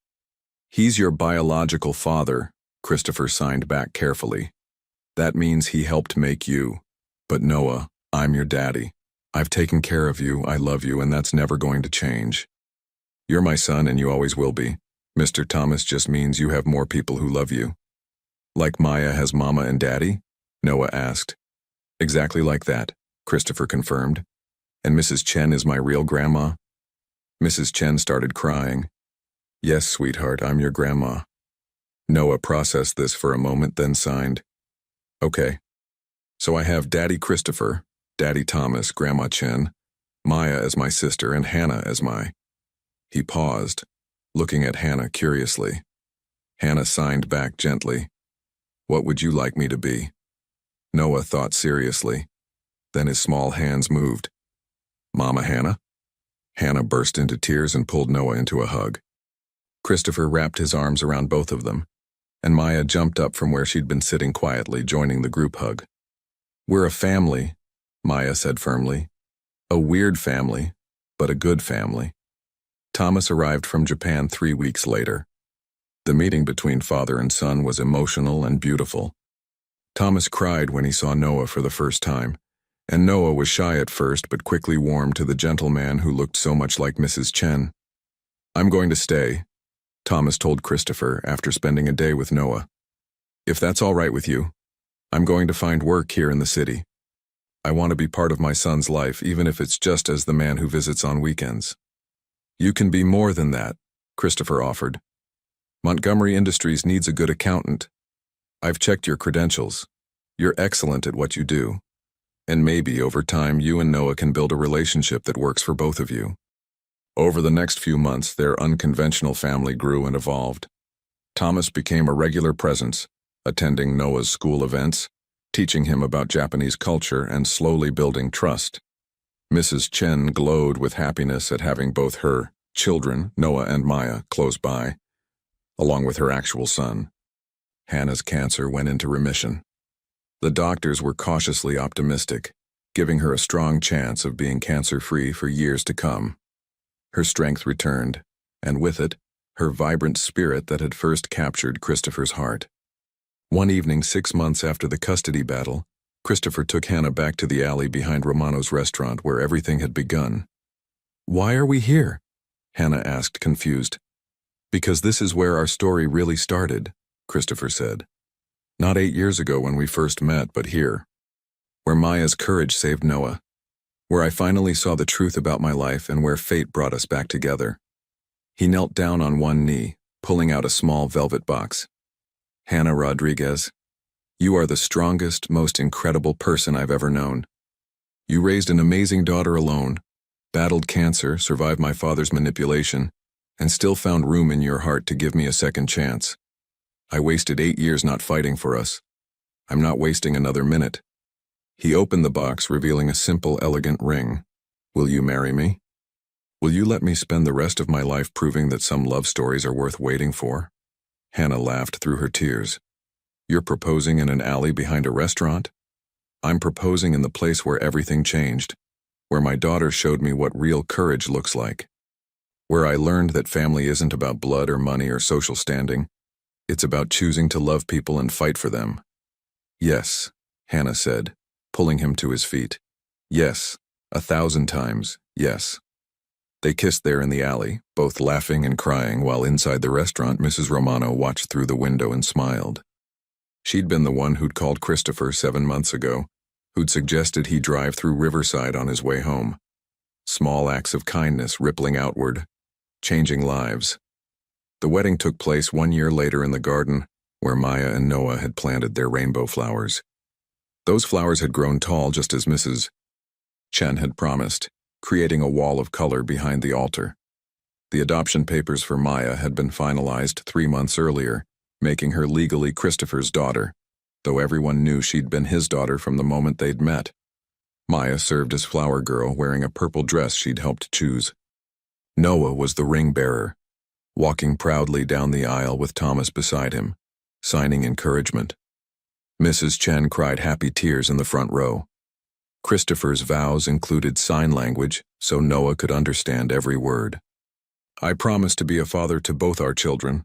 He's your biological father, Christopher signed back carefully. That means he helped make you. But Noah, I'm your daddy. I've taken care of you, I love you, and that's never going to change. You're my son and you always will be. Mr. Thomas just means you have more people who love you. Like Maya has mama and daddy? Noah asked. Exactly like that, Christopher confirmed. And Mrs. Chen is my real grandma? Mrs. Chen started crying. Yes, sweetheart, I'm your grandma. Noah processed this for a moment, then signed. Okay. So I have Daddy Christopher, Daddy Thomas, Grandma Chen, Maya as my sister, and Hannah as my... He paused, looking at Hannah curiously. Hannah signed back gently. What would you like me to be? Noah thought seriously. Then his small hands moved. Mama Hannah? Hannah burst into tears and pulled Noah into a hug. Christopher wrapped his arms around both of them, and Maya jumped up from where she'd been sitting quietly, joining the group hug. We're a family, Maya said firmly. A weird family, but a good family. Thomas arrived from Japan 3 weeks later. The meeting between father and son was emotional and beautiful. Thomas cried when he saw Noah for the first time, and Noah was shy at first but quickly warmed to the gentleman who looked so much like Mrs. Chen. I'm going to stay, Thomas told Christopher after spending a day with Noah. If that's all right with you, I'm going to find work here in the city. I want to be part of my son's life, even if it's just as the man who visits on weekends. You can be more than that, Christopher offered. Montgomery Industries needs a good accountant. I've checked your credentials. You're excellent at what you do. And maybe over time you and Noah can build a relationship that works for both of you. Over the next few months, their unconventional family grew and evolved. Thomas became a regular presence, attending Noah's school events, teaching him about Japanese culture and slowly building trust. Mrs. Chen glowed with happiness at having both her children, Noah and Maya, close by, along with her actual son. Hannah's cancer went into remission. The doctors were cautiously optimistic, giving her a strong chance of being cancer-free for years to come. Her strength returned, and with it, her vibrant spirit that had first captured Christopher's heart. One evening 6 months after the custody battle, Christopher took Hannah back to the alley behind Romano's restaurant where everything had begun. "Why are we here?" Hannah asked, confused. "Because this is where our story really started," Christopher said. "Not 8 years ago when we first met, but here. Where Maya's courage saved Noah. Where I finally saw the truth about my life and where fate brought us back together." He knelt down on one knee, pulling out a small velvet box. "Hannah Rodriguez, you are the strongest, most incredible person I've ever known. You raised an amazing daughter alone, battled cancer, survived my father's manipulation, and still found room in your heart to give me a second chance. I wasted 8 years not fighting for us. I'm not wasting another minute." He opened the box, revealing a simple, elegant ring. "Will you marry me? Will you let me spend the rest of my life proving that some love stories are worth waiting for?" Hannah laughed through her tears. "You're proposing in an alley behind a restaurant? I'm proposing in the place where everything changed, where my daughter showed me what real courage looks like, where I learned that family isn't about blood or money or social standing. It's about choosing to love people and fight for them." "Yes," Hannah said, pulling him to his feet. "Yes, 1,000 times, yes." They kissed there in the alley, both laughing and crying, while inside the restaurant Mrs. Romano watched through the window and smiled. She'd been the one who'd called Christopher 7 months ago, who'd suggested he drive through Riverside on his way home. Small acts of kindness rippling outward, changing lives. The wedding took place 1 year later in the garden, where Maya and Noah had planted their rainbow flowers. Those flowers had grown tall just as Mrs. Chen had promised, creating a wall of color behind the altar. The adoption papers for Maya had been finalized 3 months earlier, making her legally Christopher's daughter, though everyone knew she'd been his daughter from the moment they'd met. Maya served as flower girl, wearing a purple dress she'd helped choose. Noah was the ring bearer, walking proudly down the aisle with Thomas beside him, signing encouragement. Mrs. Chen cried happy tears in the front row. Christopher's vows included sign language, so Noah could understand every word. "I promise to be a father to both our children,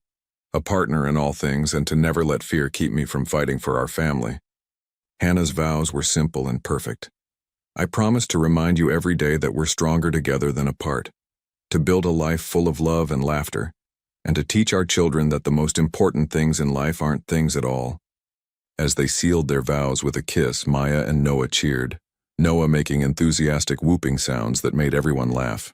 a partner in all things, and to never let fear keep me from fighting for our family." Hannah's vows were simple and perfect. "I promise to remind you every day that we're stronger together than apart, to build a life full of love and laughter, and to teach our children that the most important things in life aren't things at all." As they sealed their vows with a kiss, Maya and Noah cheered, Noah making enthusiastic whooping sounds that made everyone laugh.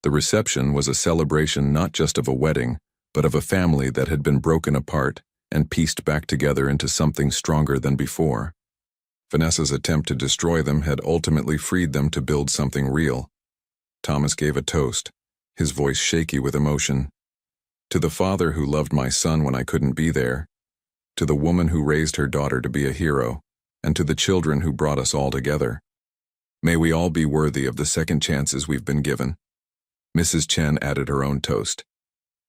The reception was a celebration not just of a wedding, but of a family that had been broken apart and pieced back together into something stronger than before. Vanessa's attempt to destroy them had ultimately freed them to build something real. Thomas gave a toast, his voice shaky with emotion. "To the father who loved my son when I couldn't be there, to the woman who raised her daughter to be a hero, and to the children who brought us all together. May we all be worthy of the second chances we've been given." Mrs. Chen added her own toast.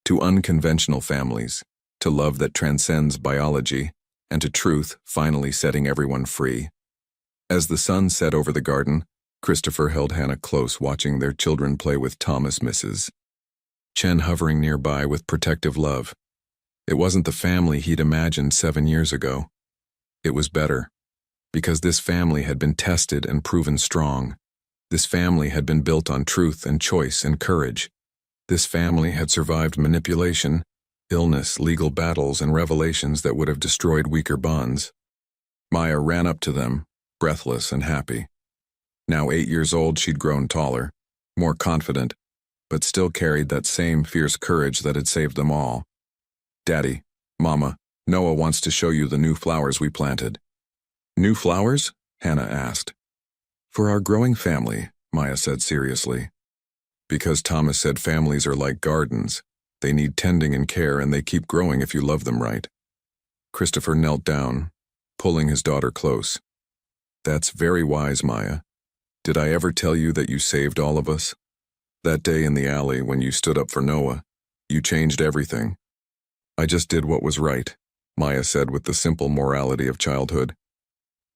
"To unconventional families, to love that transcends biology, and to truth finally setting everyone free." As the sun set over the garden, Christopher held Hannah close, watching their children play with Thomas, Mrs. Chen hovering nearby with protective love. It wasn't the family he'd imagined 7 years ago. It was better, because this family had been tested and proven strong. This family had been built on truth and choice and courage. This family had survived manipulation, illness, legal battles, and revelations that would have destroyed weaker bonds. Maya ran up to them, breathless and happy. Now 8 years old, she'd grown taller, more confident, but still carried that same fierce courage that had saved them all. "Daddy, Mama, Noah wants to show you the new flowers we planted." "New flowers?" Hannah asked. "For our growing family," Maya said seriously. "Because Thomas said families are like gardens. They need tending and care, and they keep growing if you love them right." Christopher knelt down, pulling his daughter close. "That's very wise, Maya. Did I ever tell you that you saved all of us? That day in the alley when you stood up for Noah, you changed everything." "I just did what was right," Maya said with the simple morality of childhood.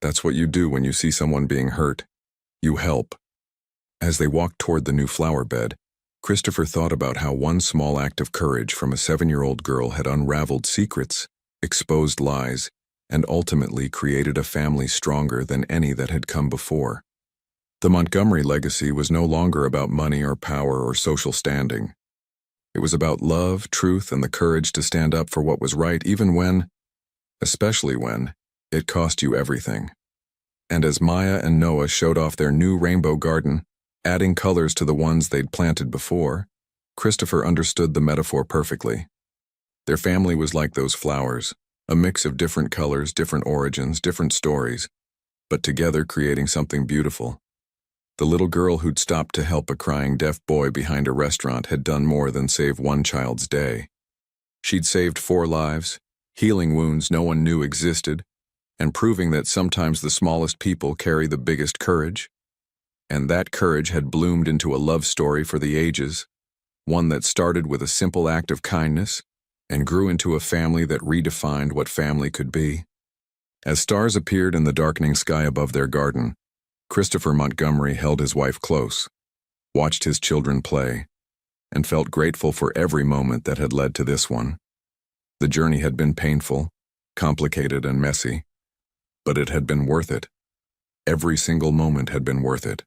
"That's what you do when you see someone being hurt. You help. As they walked toward the new flower bed, Christopher thought about how one small act of courage from a 7-year-old girl had unraveled secrets, exposed lies, and ultimately created a family stronger than any that had come before. The Montgomery legacy was no longer about money or power or social standing. It was about love, truth, and the courage to stand up for what was right even when, especially when, it cost you everything. And as Maya and Noah showed off their new rainbow garden, adding colors to the ones they'd planted before, Christopher understood the metaphor perfectly. Their family was like those flowers, a mix of different colors, different origins, different stories, but together creating something beautiful. The little girl who'd stopped to help a crying deaf boy behind a restaurant had done more than save one child's day. She'd saved 4 lives, healing wounds no one knew existed, and proving that sometimes the smallest people carry the biggest courage. And that courage had bloomed into a love story for the ages, one that started with a simple act of kindness and grew into a family that redefined what family could be. As stars appeared in the darkening sky above their garden, Christopher Montgomery held his wife close, watched his children play, and felt grateful for every moment that had led to this one. The journey had been painful, complicated, and messy, but it had been worth it. Every single moment had been worth it.